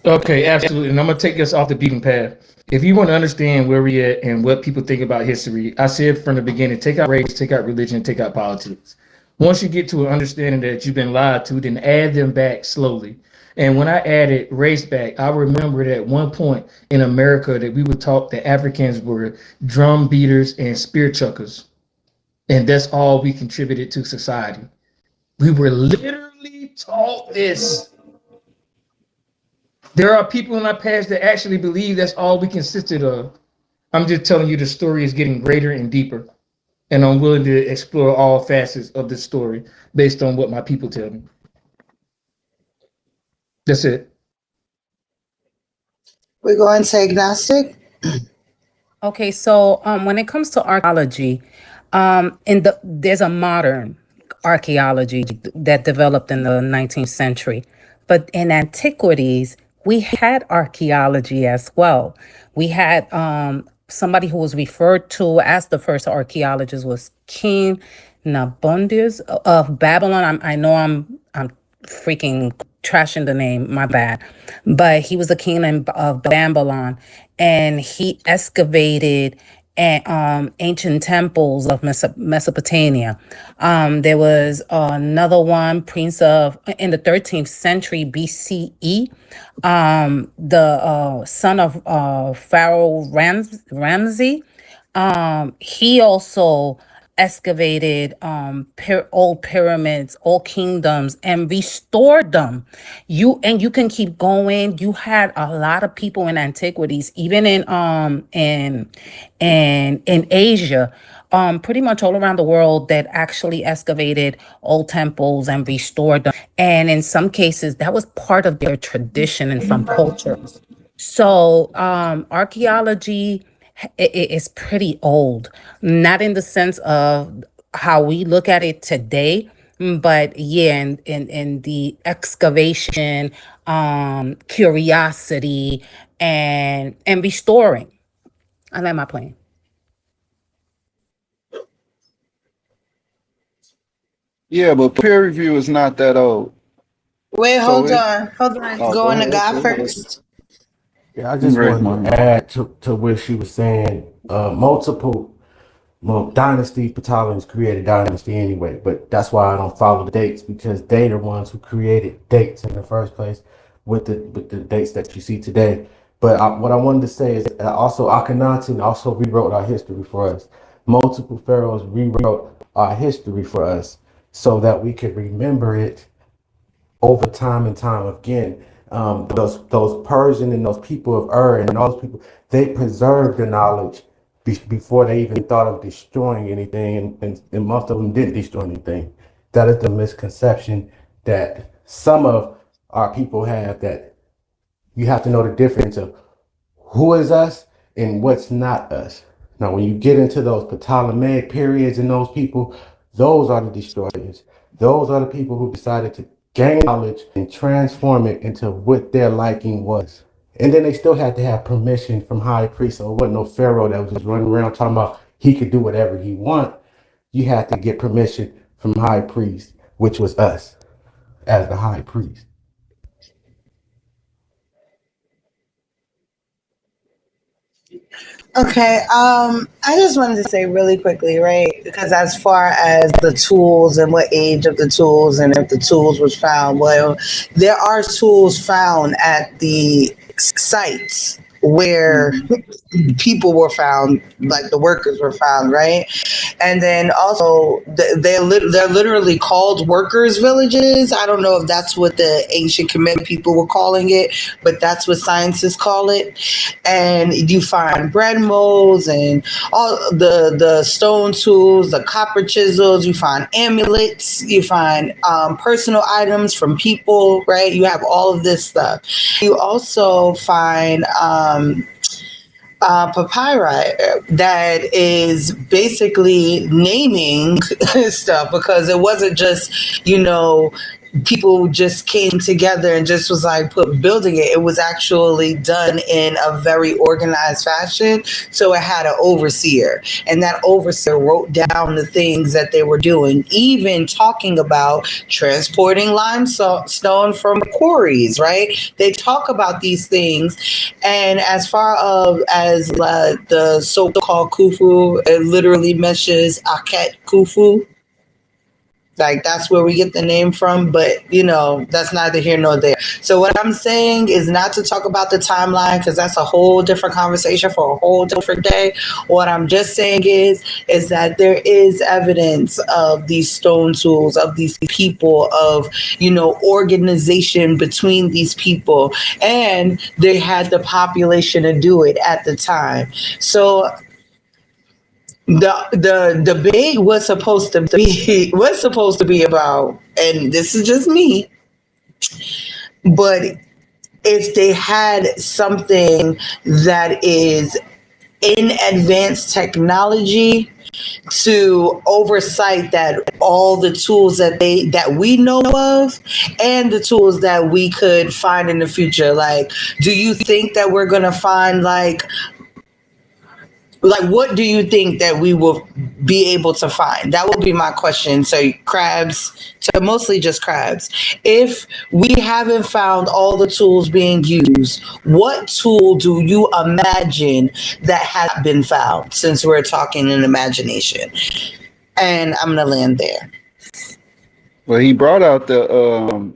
Okay, absolutely. And I'm gonna take us off the beaten path. If you want to understand where we at and what people think about history, I said from the beginning, take out race, take out religion, take out politics. Once you get to an understanding that you've been lied to, then add them back slowly. And when I added race back, I remembered at one point in America that we were taught that Africans were drum beaters and spear chuckers. And that's all we contributed to society. We were literally taught this. There are people in our past that actually believe that's all we consisted of. I'm just telling you the story is getting greater and deeper. And I'm willing to explore all facets of this story based on what my people tell me. That's it. We're going to agnostic. Okay, so when it comes to archaeology, there's a modern archaeology that developed in the 19th century, but in antiquities we had archaeology as well. We had somebody who was referred to as the first archaeologist was King Nabonidus of Babylon. I know I'm freaking trashing the name, my bad, but he was a king of Babylon, and he excavated ancient temples of Mesopotamia. There was another one, prince of in the 13th century BCE, the son of Pharaoh Ramsey. He also excavated old pyramids, old kingdoms, and restored them. You can keep going. You had a lot of people in antiquities, even in Asia, pretty much all around the world, that actually excavated old temples and restored them. And in some cases, that was part of their tradition in some cultures. So archaeology is pretty old, not in the sense of how we look at it today, but yeah, in the excavation, curiosity, and restoring. I like my plane. Yeah, but peer review is not that old. Wait, So hold it- on. Oh, Going to go God ahead. first. Yeah, I just Great wanted mind. to add to what she was saying. Multiple dynasty battalions created dynasty anyway, but that's why I don't follow the dates, because they the ones who created dates in the first place with the dates that you see today. But what I wanted to say is also Akhenaten also rewrote our history for us. Multiple pharaohs rewrote our history for us so that we could remember it over time and time again. Those Persian and those people of Ur and all those people, they preserved the knowledge before they even thought of destroying anything, and most of them didn't destroy anything. That is the misconception that some of our people have, that you have to know the difference of who is us and what's not us. Now, when you get into those Ptolemaic periods and those people, those are the destroyers. Those are the people who decided to gain knowledge and transform it into what their liking was. And then they still had to have permission from high priest. So it wasn't no pharaoh that was just running around talking about he could do whatever he want. You had to get permission from high priest, which was us as the high priest. Okay, I just wanted to say really quickly, right? Because as far as the tools and what age of the tools and if the tools was found, well, there are tools found at the sites where people were found, like the workers were found, right? And then also they're literally called workers villages. I don't know if that's what the ancient Kemet people were calling it, but that's what scientists call it. And you find bread molds and all the stone tools, the copper chisels. You find amulets. You find personal items from people, right? You have all of this stuff. You also find papyri that is basically naming stuff, because it wasn't just, people just came together and just was like building it. It was actually done in a very organized fashion. So it had an overseer, and that overseer wrote down the things that they were doing, even talking about transporting limestone from quarries, right? They talk about these things. And as far as the so-called Khufu, it literally mentions Aket Khufu. Like, that's where we get the name from, but that's neither here nor there. So what I'm saying is not to talk about the timeline, because that's a whole different conversation for a whole different day. What I'm just saying is that there is evidence of these stone tools, of these people, of organization between these people, and they had the population to do it at the time. So the debate was supposed to be about, and this is just me, but if they had something that is in advanced technology to oversight that all the tools that we know of and the tools that we could find in the future. Like, do you think that we're gonna find like what do you think that we will be able to find? That would be my question. So crabs, to mostly just crabs. If we haven't found all the tools being used, what tool do you imagine that has been found, since we're talking in imagination? And I'm going to land there. Well, he brought out the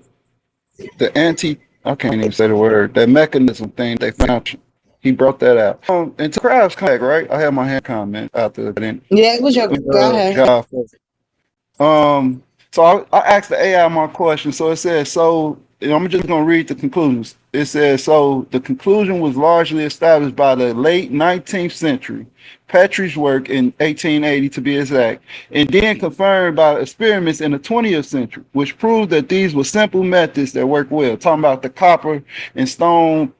I can't even say the word, that mechanism thing they found. He brought that out. And to Crab's come back, right? I have my hand comment after that. Yeah, it was your go ahead. So I asked the AI my question. So it says, so I'm just going to read the conclusions. It says, so the conclusion was largely established by the late 19th century, Petrie's work in 1880 to be exact, and then confirmed by experiments in the 20th century, which proved that these were simple methods that work well. Talking about the copper and stone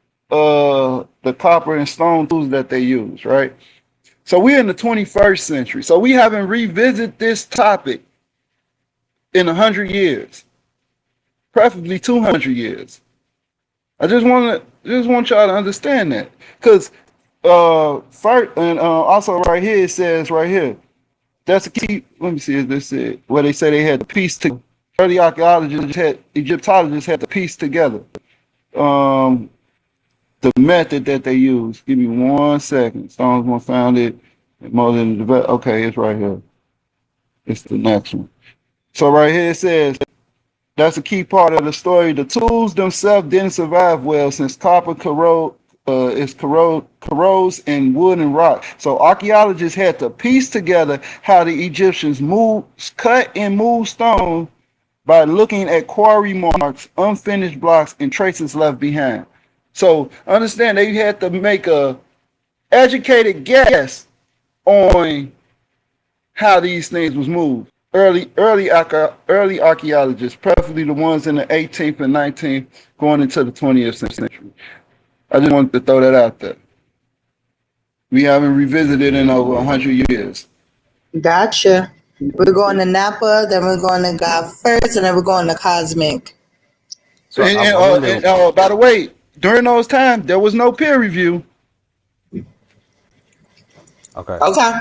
tools that they use, right? So we're in the 21st century. So we haven't revisited this topic in 100 years, preferably 200 years. I just want y'all to understand that, because first and also right here it says right here, that's a key. Let me see if this is where they say they had to piece to. Early Egyptologists had to piece together the method that they use. Give me 1 second. Someone found it. More than okay, it's right here. It's the next one. So right here it says, that's a key part of the story. The tools themselves didn't survive well since copper corrodes in wood and rock. So archaeologists had to piece together how the Egyptians cut and moved stone by looking at quarry marks, unfinished blocks, and traces left behind. So understand they had to make a educated guess on how these things was moved. Early archaeologists, preferably the ones in the 18th and 19th, going into the 20th century. I just wanted to throw that out there. We haven't revisited in over 100 years. Gotcha. We're going to Nappa, then we're going to God first, and then we're going to Cosmic. So By the way, during those times, there was no peer review. Okay. Okay.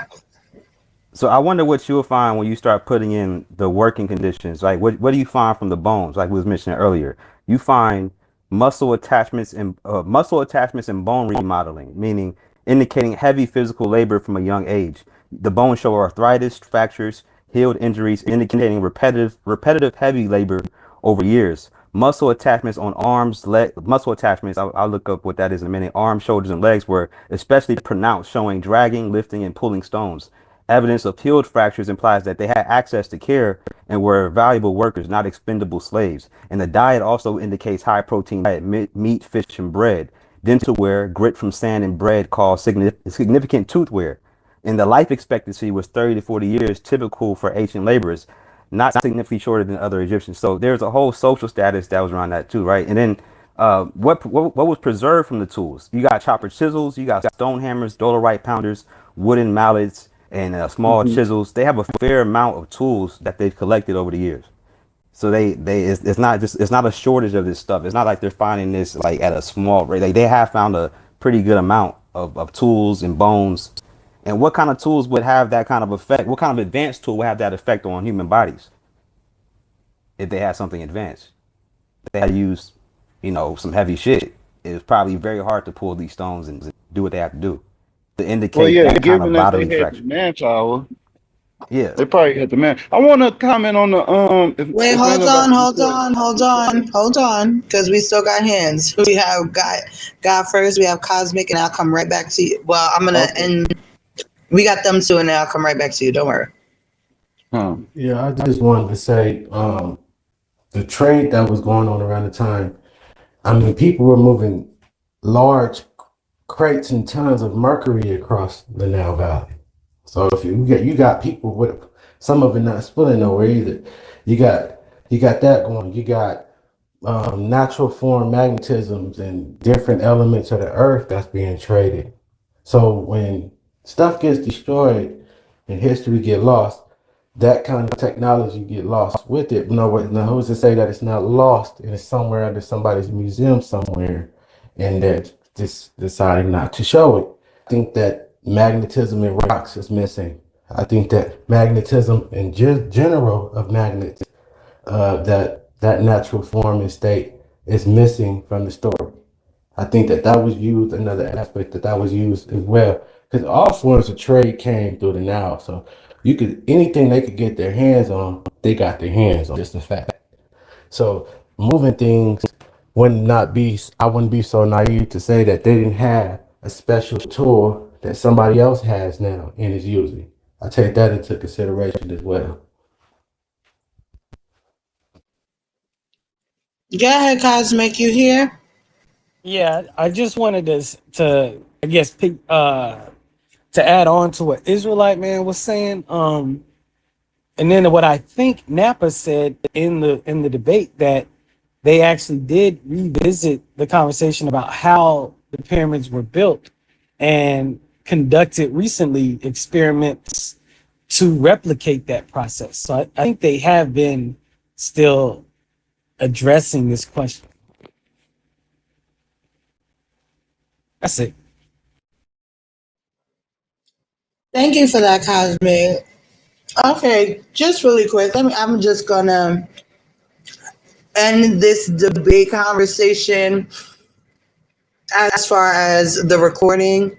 So I wonder what you'll find when you start putting in the working conditions. Like what do you find from the bones? Like we was mentioning earlier, you find muscle attachments and bone remodeling, meaning indicating heavy physical labor from a young age. The bones show arthritis, fractures, healed injuries, indicating repetitive heavy labor over years. Muscle attachments on arms, muscle attachments. I'll look up what that is in a minute. Arms, shoulders, and legs were especially pronounced, showing dragging, lifting, and pulling stones. Evidence of healed fractures implies that they had access to care and were valuable workers, not expendable slaves. And the diet also indicates high protein diet, meat, fish, and bread. Dental wear, grit from sand and bread caused significant tooth wear. And the life expectancy was 30 to 40 years, typical for ancient laborers, not significantly shorter than other Egyptians. So there's a whole social status that was around that too, right? And then what was preserved from the tools? You got chopper chisels, you got stone hammers, dolerite pounders, wooden mallets, and small chisels. They have a fair amount of tools that they've collected over the years. So it's not a shortage of this stuff. It's not like they're finding this like at a small rate. Like they have found a pretty good amount of tools and bones. And what kind of tools would have that kind of effect? What kind of advanced tool would have that effect on human bodies if they had something advanced? If they had used, some heavy shit, it's probably very hard to pull these stones and do what they have to do to indicate that kind of bodily fraction. Manpower. Yeah, they probably had the man. I want to comment on the Wait, hold on, because we still got hands. We have God first. We have Cosmic, and I'll come right back to you. Well, I'm gonna end. We got them too, and then I'll come right back to you. Don't worry. Yeah, I just wanted to say the trade that was going on around the time. I mean, people were moving large crates and tons of mercury across the Nile Valley. So if you got people with some of it not spilling nowhere either. You got that going. You got natural form magnetisms and different elements of the earth that's being traded. So when stuff gets destroyed and history get lost, that kind of technology get lost with it. Now who's to say that it's not lost and it's somewhere under somebody's museum somewhere, and that just deciding not to show it? I think that magnetism in rocks is missing. I think that magnetism in general of magnets, that natural form and state is missing from the story. I think that was used, another aspect that was used as well, because all forms of trade came through the Nile. So anything they could get their hands on, they got their hands on, just a fact. So moving things I wouldn't be so naive to say that they didn't have a special tool that somebody else has now and is using. I take that into consideration as well. Go ahead, Cosmic. You here? Yeah, I just wanted to I guess pick, to add on to what Israelite man was saying. And then what I think Nappa said in the debate, that they actually did revisit the conversation about how the pyramids were built and conducted recently experiments to replicate that process. So I think they have been still addressing this question. That's it. Thank you for that, Cosmic. Okay, just really quick. I'm just gonna end this debate conversation as far as the recording.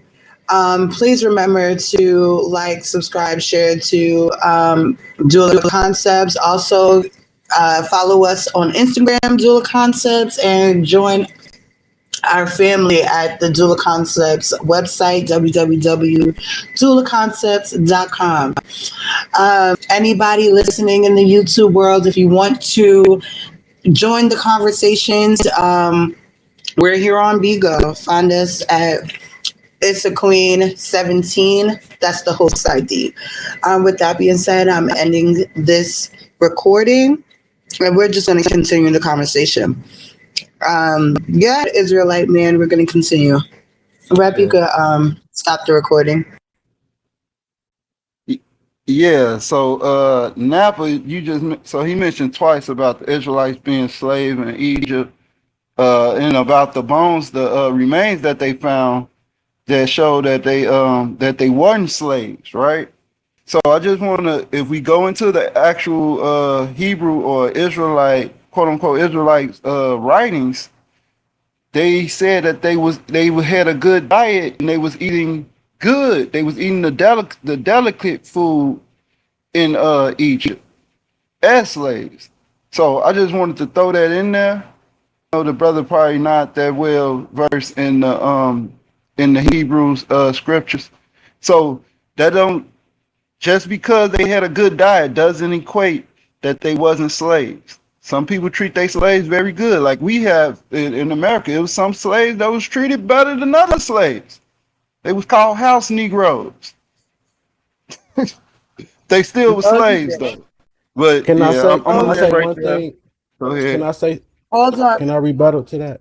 Please remember to like, subscribe, share to Duel Concepts. Also, follow us on Instagram, Duel Concepts, and join our family at the Duel Concepts website, www.duelconcepts.com. Anybody listening in the YouTube world, if you want to join the conversations, we're here on Bigo. Find us at It's a Queen 17. That's the host ID. With that being said, I'm ending this recording, and we're just going to continue the conversation. Yeah, Israelite man, we're going to continue. Rep, you could stop the recording. Yeah, so Nappa, so he mentioned twice about the Israelites being slaves in Egypt, and about the bones, the remains that they found that show that they weren't slaves, right? So I just want to, if we go into the actual Hebrew or Israelite, quote unquote Israelite writings, they said that they had a good diet and they was eating good. They was eating the delicate food in Egypt as slaves. So I just wanted to throw that in there. I know the brother probably not that well versed in the Hebrews scriptures. So that don't, just because they had a good diet doesn't equate that they wasn't slaves. Some people treat their slaves very good. Like we have in America, it was some slaves that was treated better than other slaves. They was called house Negroes. They still were slaves though. But Can I yeah, say? I'm Can gonna I let say break one that. thing? Go ahead. Can I say? Hold on. Can I rebuttal to that?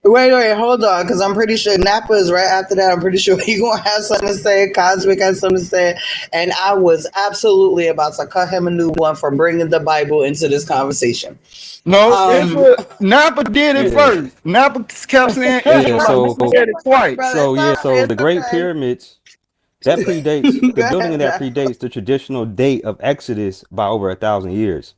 Wait, hold on, because I'm pretty sure Nappa is right after that. I'm pretty sure he gonna have something to say. Cosmic has something to say, and I was absolutely about to cut him a new one for bringing the Bible into this conversation. No, Nappa did it Yeah, first. Nappa kept saying yeah. Israelite. He said it twice. So yeah, so It's the Great okay. Pyramids, that predates the Go building of ahead, that Nappa. predates the traditional date of Exodus by over 1,000 years.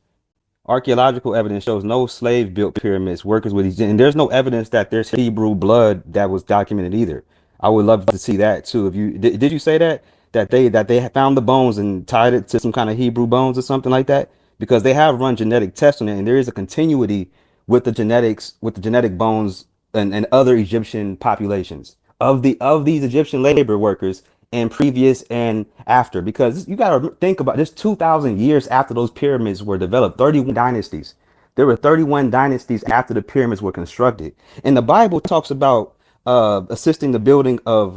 Archaeological evidence shows no slave built pyramids, workers with these, and there's no evidence that there's Hebrew blood that was documented either. I would love to see that too. If you did you say that they had found the bones and tied it to some kind of Hebrew bones or something like that? Because they have run genetic tests on it, and there is a continuity with the genetics, with the genetic bones and other Egyptian populations of these Egyptian labor workers and previous and after, because you got to think about this. 2,000 years after those pyramids were developed, 31 dynasties. There were 31 dynasties after the pyramids were constructed, and the Bible talks about assisting the building of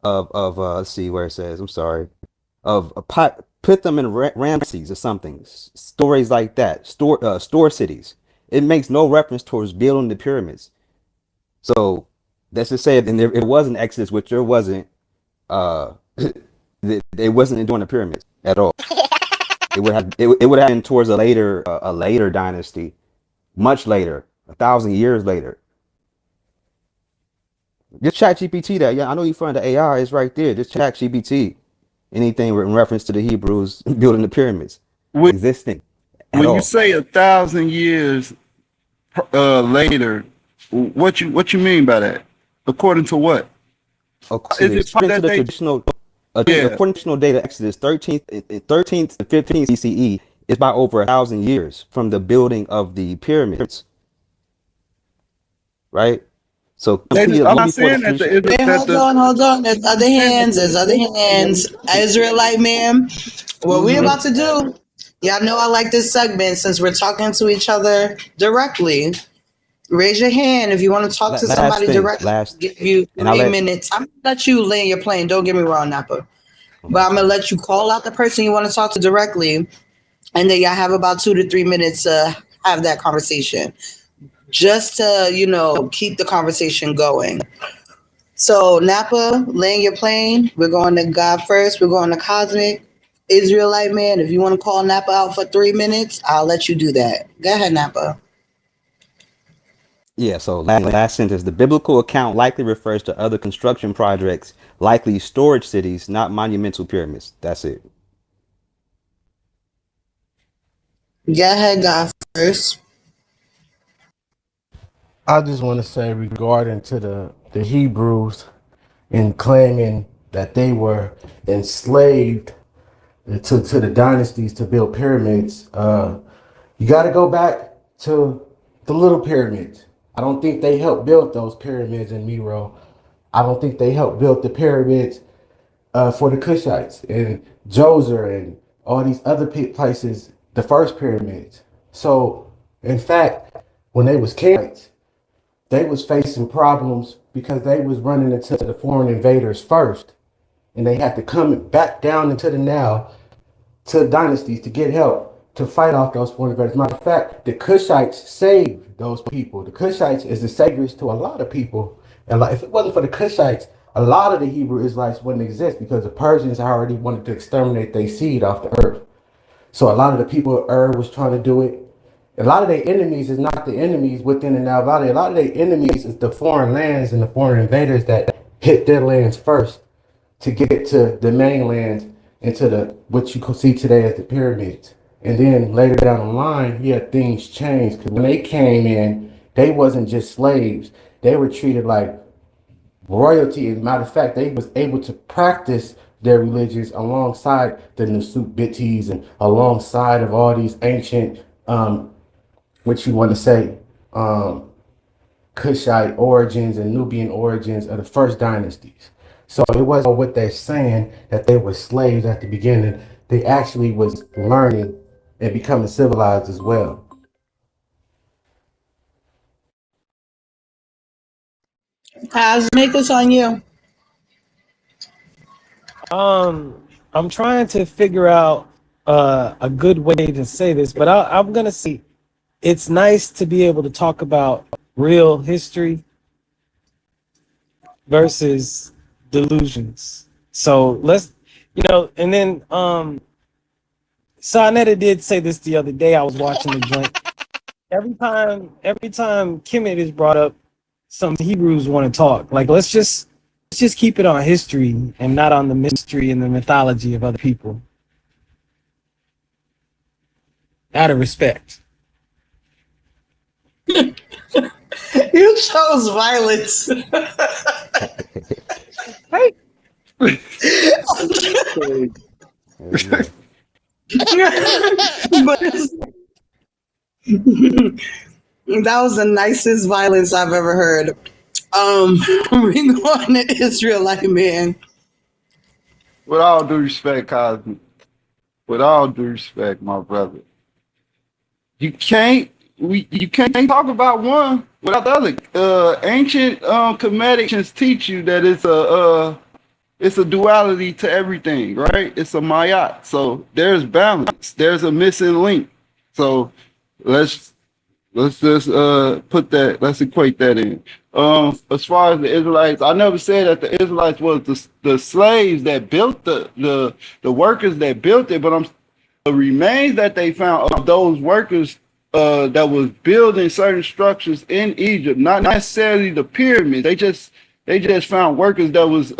let's see where it says, I'm sorry, of Pithom and Ramses or something, stories like that, store cities. It makes no reference towards building the pyramids. So that's to say, and it wasn't Exodus, which there wasn't. Uh, it wasn't during the pyramids at all. It would have been towards a later dynasty, much later, 1,000 years later. Just chat GPT that. Yeah, I know you're from the AI. It's right there. Just chat GPT anything in reference to the Hebrews building the pyramids When, existing at when you all. say 1,000 years later, what you mean by that? According to what? Is it According to that the they? traditional, Yeah. according to traditional data, Exodus 13th to 15th CCE is by over 1,000 years from the building of the pyramids, right? So completed I'm long not before the saying that tradition. Wait, hold on. There's other hands. There's other hands. Israelite man. What we Mhm. about to do? Y'all know I like this segment since we're talking to each other directly. Raise your hand if you want to talk to Last somebody thing, directly. last, Give you and I 3 minutes. I'm gonna let you land your plane. Don't get me wrong, Nappa. But I'm gonna let you call out the person you want to talk to directly, and then y'all have about 2 to 3 minutes to have that conversation, just to keep the conversation going. So Nappa, land your plane. We're going to God first. We're going to Cosmic. Israelite man, if you want to call Nappa out for 3 minutes, I'll let you do that. Go ahead, Nappa. Yeah, so last sentence. The biblical account likely refers to other construction projects, likely storage cities, not monumental pyramids. That's it. Go ahead, God first. I just want to say regarding to the Hebrews and claiming that they were enslaved to the dynasties to build pyramids. You got to go back to the little pyramids. I don't think they helped build those pyramids in Miro. I don't think they helped build the pyramids for the Kushites and Djoser and all these other places, the first pyramids. So, in fact, when they was Canaanites, they was facing problems because they was running into the foreign invaders first, and they had to come back down into the Nile to dynasties to get help to fight off those foreign invaders. Matter of fact, the Kushites saved those people. The Kushites is the saviors to a lot of people. And like, if it wasn't for the Kushites, a lot of the Hebrew Israelites wouldn't exist because the Persians already wanted to exterminate their seed off the earth. So a lot of the people was trying to do it. A lot of their enemies is not the enemies within the Nile Valley. A lot of their enemies is the foreign lands and the foreign invaders that hit their lands first to get to the mainland and to the what you can see today as the pyramids. And then later down the line, yeah, things changed. Because when they came in, they wasn't just slaves. They were treated like royalty. As a matter of fact, they was able to practice their religions alongside the Nusubbitis and alongside of all these ancient, what you want to say, Kushite origins and Nubian origins of the first dynasties. So it wasn't what they're saying that they were slaves at the beginning. They actually was learning and becoming civilized as well. Make this on you. I'm trying to figure out a good way to say this, but I'm gonna say it's nice to be able to talk about real history versus delusions. So let's, and then Sarnetta did say this the other day. I was watching the joint. Every time Kemet is brought up, some Hebrews want to talk. Like let's just keep it on history and not on the mystery and the mythology of other people. Out of respect. You chose violence. Hey. But that was the nicest violence I've ever heard. We going to Israelite man. With all due respect, Cosmic, with all due respect, my brother, you can't talk about one without the other. Ancient comedians teach you that it's a duality to everything, right? It's a mayat. So there's balance. There's a missing link. So let's just let's equate that in. As far as the Israelites, I never said that the Israelites was the slaves that built the workers that built it, but the remains that they found of those workers that was building certain structures in Egypt, not necessarily the pyramids. They just found workers that was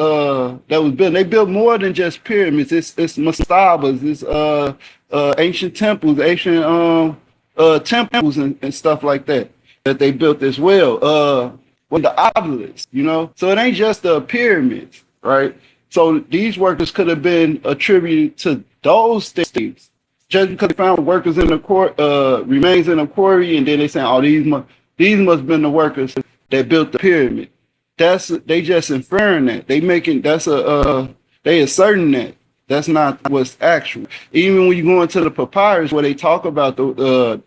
building. They built more than just pyramids. It's mastabas, it's ancient temples, ancient temples and stuff like that they built as well. With the obelisks, so it ain't just the pyramids, right? So these workers could have been attributed to those things just because they found workers in the remains in a quarry, and then they say, oh, these must have been the workers that built the pyramid. They just inferring that. They asserting that. That's not what's actual. Even when you go into the papyrus where they talk about the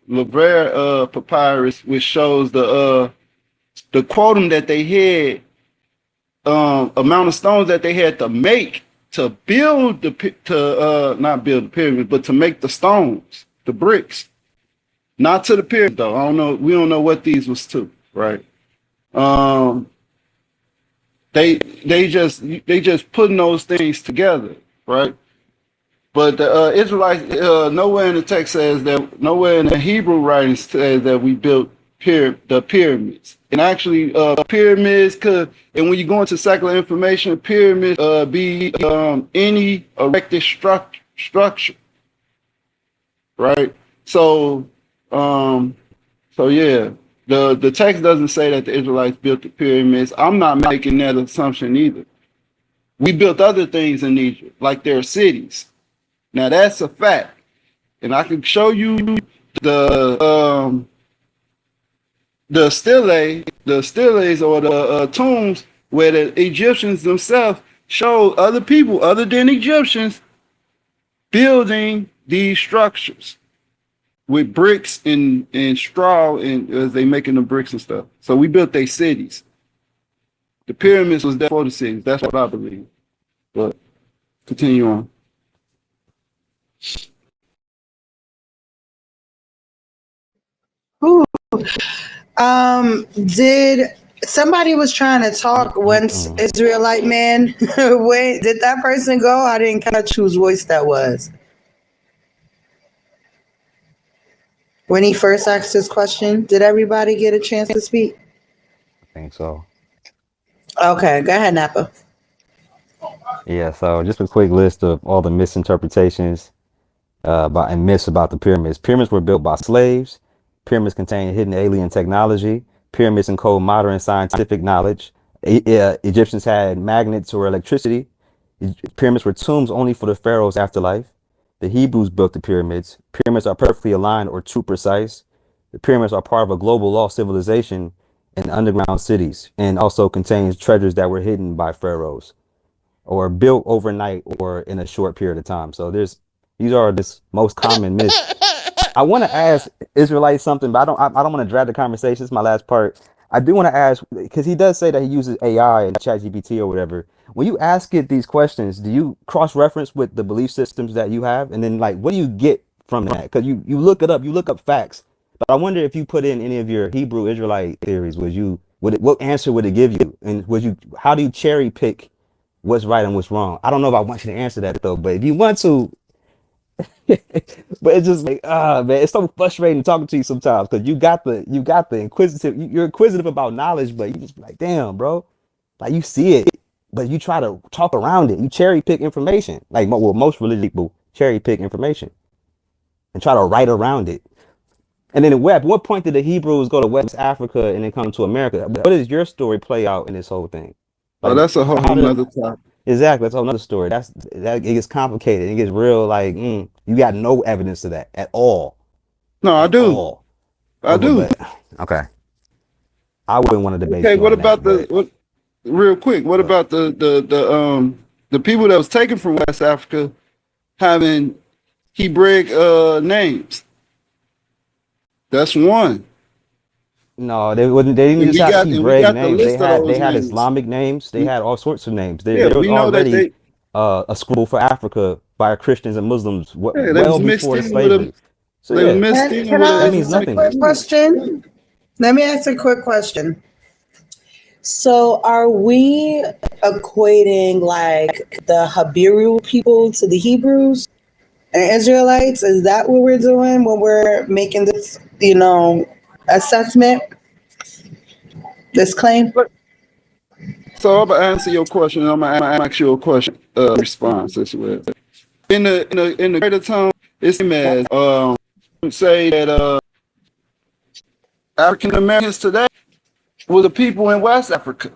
Lavere papyrus, which shows the quotum that they had, amount of stones that they had to make to build not build the pyramid, but to make the stones, the bricks. Not to the pyramid though. I don't know. We don't know what these was to, right? They just putting those things together, right? But the Israelites, nowhere in the text says that, nowhere in the Hebrew writings says that we built the pyramids. And actually, pyramids could, and when you go into secular information, pyramids be any erected structure, right? So yeah, the text doesn't say that the Israelites built the pyramids. I'm not making that assumption either. We built other things in Egypt, like their cities. Now that's a fact, and I can show you the the steles or the tombs where the Egyptians themselves showed other people other than Egyptians building these structures with bricks and straw and as they making the bricks and stuff. So we built their cities. The pyramids was there for the cities. That's what I believe. But continue on. Ooh. Did somebody was trying to talk once Israelite man? Wait, did that person go? I didn't catch whose voice that was. When he first asked his question, did everybody get a chance to speak? I think so. Okay, go ahead, Nappa. Yeah, so just a quick list of all the misinterpretations about and myths about the pyramids. Pyramids were built by slaves. Pyramids contain hidden alien technology. Pyramids encode modern scientific knowledge. Egyptians had magnets or electricity. Pyramids were tombs only for the pharaoh's afterlife. The Hebrews built the pyramids. Pyramids are perfectly aligned or too precise. The pyramids are part of a global lost civilization in underground cities and also contains treasures that were hidden by pharaohs or built overnight or in a short period of time. So these are the most common myths. I want to ask Israelite something, but I don't want to drag the conversation. It's my last part. I do want to ask because he does say that he uses AI and ChatGPT or whatever. When you ask it these questions, do you cross-reference with the belief systems that you have, and then like what do you get from that? Because you look it up, you look up facts. But I wonder if you put in any of your Hebrew Israelite theories, what answer would it give you, and how do you cherry pick what's right and what's wrong? I don't know if I want you to answer that though, but if you want to, but it's just like, man, it's so frustrating talking to you sometimes because you got the inquisitive, you're inquisitive about knowledge, but you just be like, damn, bro, like you see it, but you try to talk around it. You cherry pick information, like most religious people cherry pick information and try to write around it. And then at what point did the Hebrews go to West Africa and then come to America? What does your story play out in this whole thing? Oh, Like, that's a whole how did nother topic. exactly? That's a whole nother story. That it gets complicated. It gets real. Like you got no evidence of that at all. No, I At do. all. I do. But okay. I wouldn't want to debate Okay, you what on about that. what real quick, what about the people that was taken from West Africa having Hebraic names? That's one. No, they wouldn't. They didn't And just have we Hebraic got the names. list of They those had names. Islamic names. They had all sorts of names. Yeah, There was we know that already a school for Africa by Christians and Muslims they well was mixed before the in with slavery. So they was yeah, mixed in Can with I that ask means a nothing. quick question? Let me ask a quick question. So, are we equating like the Habiru people to the Hebrews and Israelites? Is that what we're doing when we're making this, assessment, this claim? So I'm gonna answer your question and I'm gonna ask you a question response as well. In the greater tone, it's same as say that African Americans today were the people in West Africa.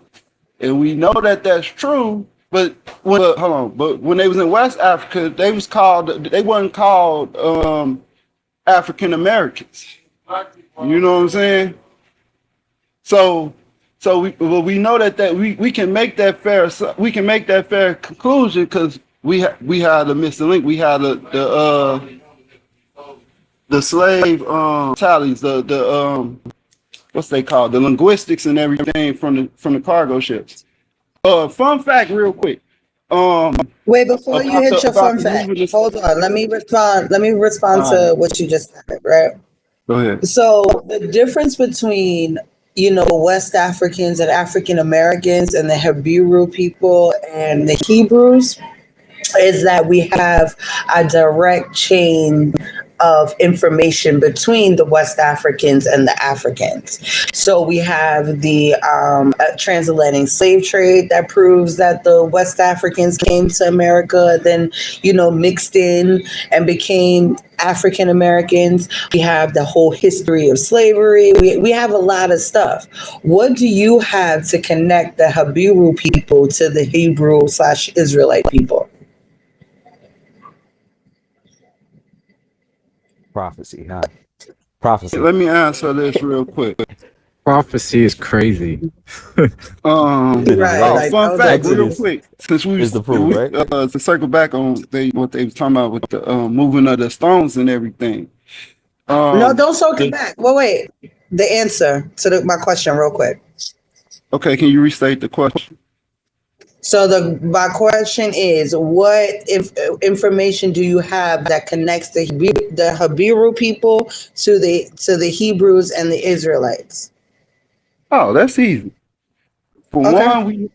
And we know that that's true, but but when they was in West Africa, they wasn't called African Americans. You know what I'm saying? So we know that we can make that fair conclusion because we had the missing link. We had the slave tallies, the what's they called, the linguistics and everything from the cargo ships. Fun fact, real quick. Wait, before you hit your About fun the fact, movement. hold on. Let me respond. Let me respond to what you just said, right? Go ahead. So the difference between West Africans and African Americans and the Hebrew people and the Hebrews is that we have a direct chain of information between the West Africans and the Africans. So we have the transatlantic slave trade that proves that the West Africans came to America, then, mixed in and became African Americans. We have the whole history of slavery. We have a lot of stuff. What do you have to connect the Hebrew people to the Hebrew/Israelite people? Prophecy, huh? Prophecy. Let me answer this real quick. prophecy is crazy. Right, like Fun that was fact, real Exodus. quick, since is the proof, right? to circle back on what they was talking about with the moving of the stones and everything. No, don't circle The- back. Wait. The answer to my question, real quick. okay, can you restate the question? So my question is, what information do you have that connects the Hebrew people to the Hebrews and the Israelites? Oh, that's easy. For Okay. one,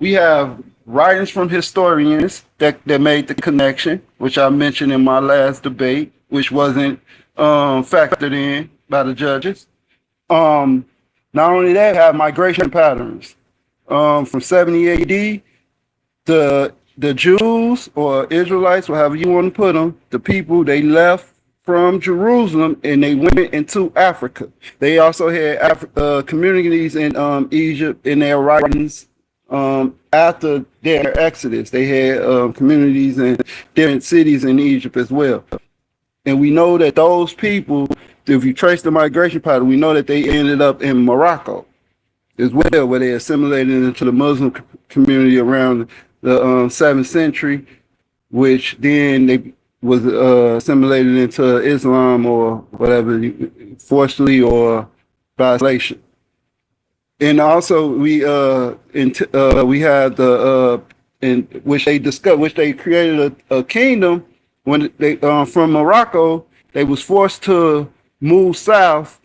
we have writings from historians that made the connection, which I mentioned in my last debate, which wasn't factored in by the judges. Not only that, we have migration patterns. From 70 AD, the Jews or Israelites, whatever you want to put them, the people, they left from Jerusalem and they went into Africa. They also had communities in Egypt in their writings. After their exodus, they had communities in different cities in Egypt as well. And we know that those people, if you trace the migration pattern, we know that they ended up in Morocco as well, where they assimilated into the Muslim community around the 7th century, which then they was assimilated into Islam or whatever, forcibly or by assimilation. And also we had the in which they discovered, which they created a kingdom when they from Morocco. They was forced to move south,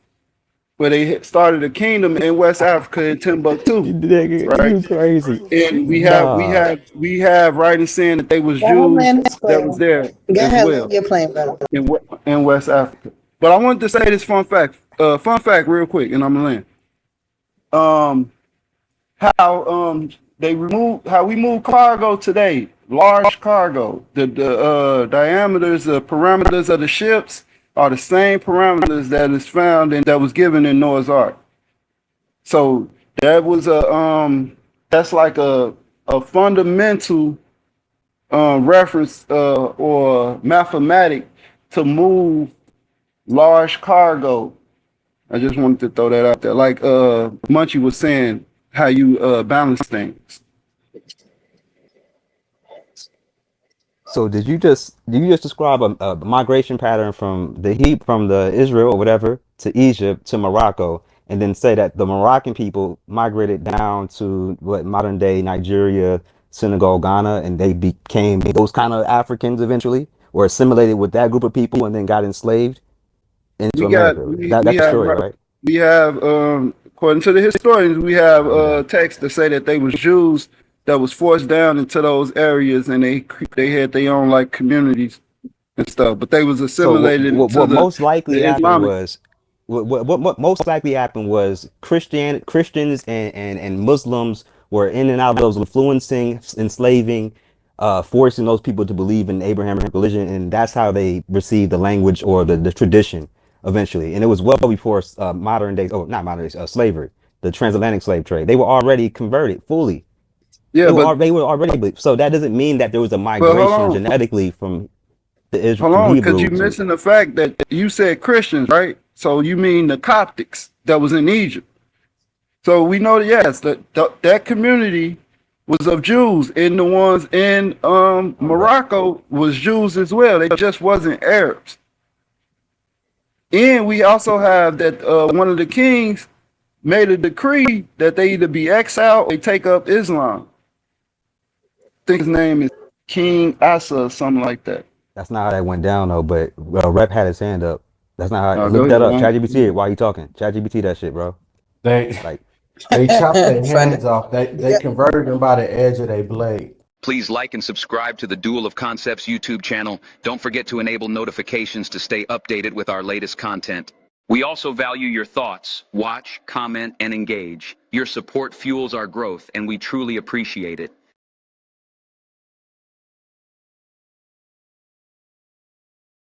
where they started a kingdom in West Africa in Timbuktu, right? You crazy. And Nah. we have writings saying that they was Go ahead, Jews land this that plane. was there Go as ahead, well land your plane, brother. in West Africa. But I wanted to say this fun fact real quick, and I'm gonna land. How how we move cargo today, large cargo. The diameters, the parameters of the ships are the same parameters that is found and that was given in Noah's Ark. So that was that's like a fundamental reference or mathematic to move large cargo. I just wanted to throw that out there. Like Munchie was saying, how you balance things. So did you just describe a migration pattern from the Israel or whatever to Egypt to Morocco, and then say that the Moroccan people migrated down to what modern day Nigeria, Senegal, Ghana, and they became those kind of Africans eventually, or assimilated with that group of people and then got enslaved into We got America? That's the story, right? we have according to the historians, we have Okay. texts that say that they was Jews that was forced down into those areas, and they had their own like communities and stuff, but they was So assimilated into what most likely the happened Islamic. was what most likely happened was Christians and Muslims were in and out of those, influencing, enslaving, forcing those people to believe in Abrahamic religion, and that's how they received the language or the tradition eventually. And it was well before modern days, oh not modern days, slavery, the transatlantic slave trade. They were already converted fully. Yeah, They were already, so that doesn't mean that there was a but migration genetically from hold from on, because Hebrew you to. missing the fact that you said Christians, right? So you mean the Coptics that was in Egypt. So we know that yes, that community was of Jews, and the ones in Morocco was Jews as well. They just wasn't Arabs. And we also have that one of the kings made a decree that they either be exiled or they take up Islam. I think his name is King Asa or something like that. That's not how that went down though. But Rep had his hand up. That's not how. Go Look ahead, that up. man. ChatGPT it while you talking. ChatGPT that shit, bro. They Like, they chopped their Funny. hands off. They converted them by the edge of their blade. Please like and subscribe to the Duel of Concepts YouTube channel. Don't forget to enable notifications to stay updated with our latest content. We also value your thoughts. Watch, comment, and engage. Your support fuels our growth, and we truly appreciate it.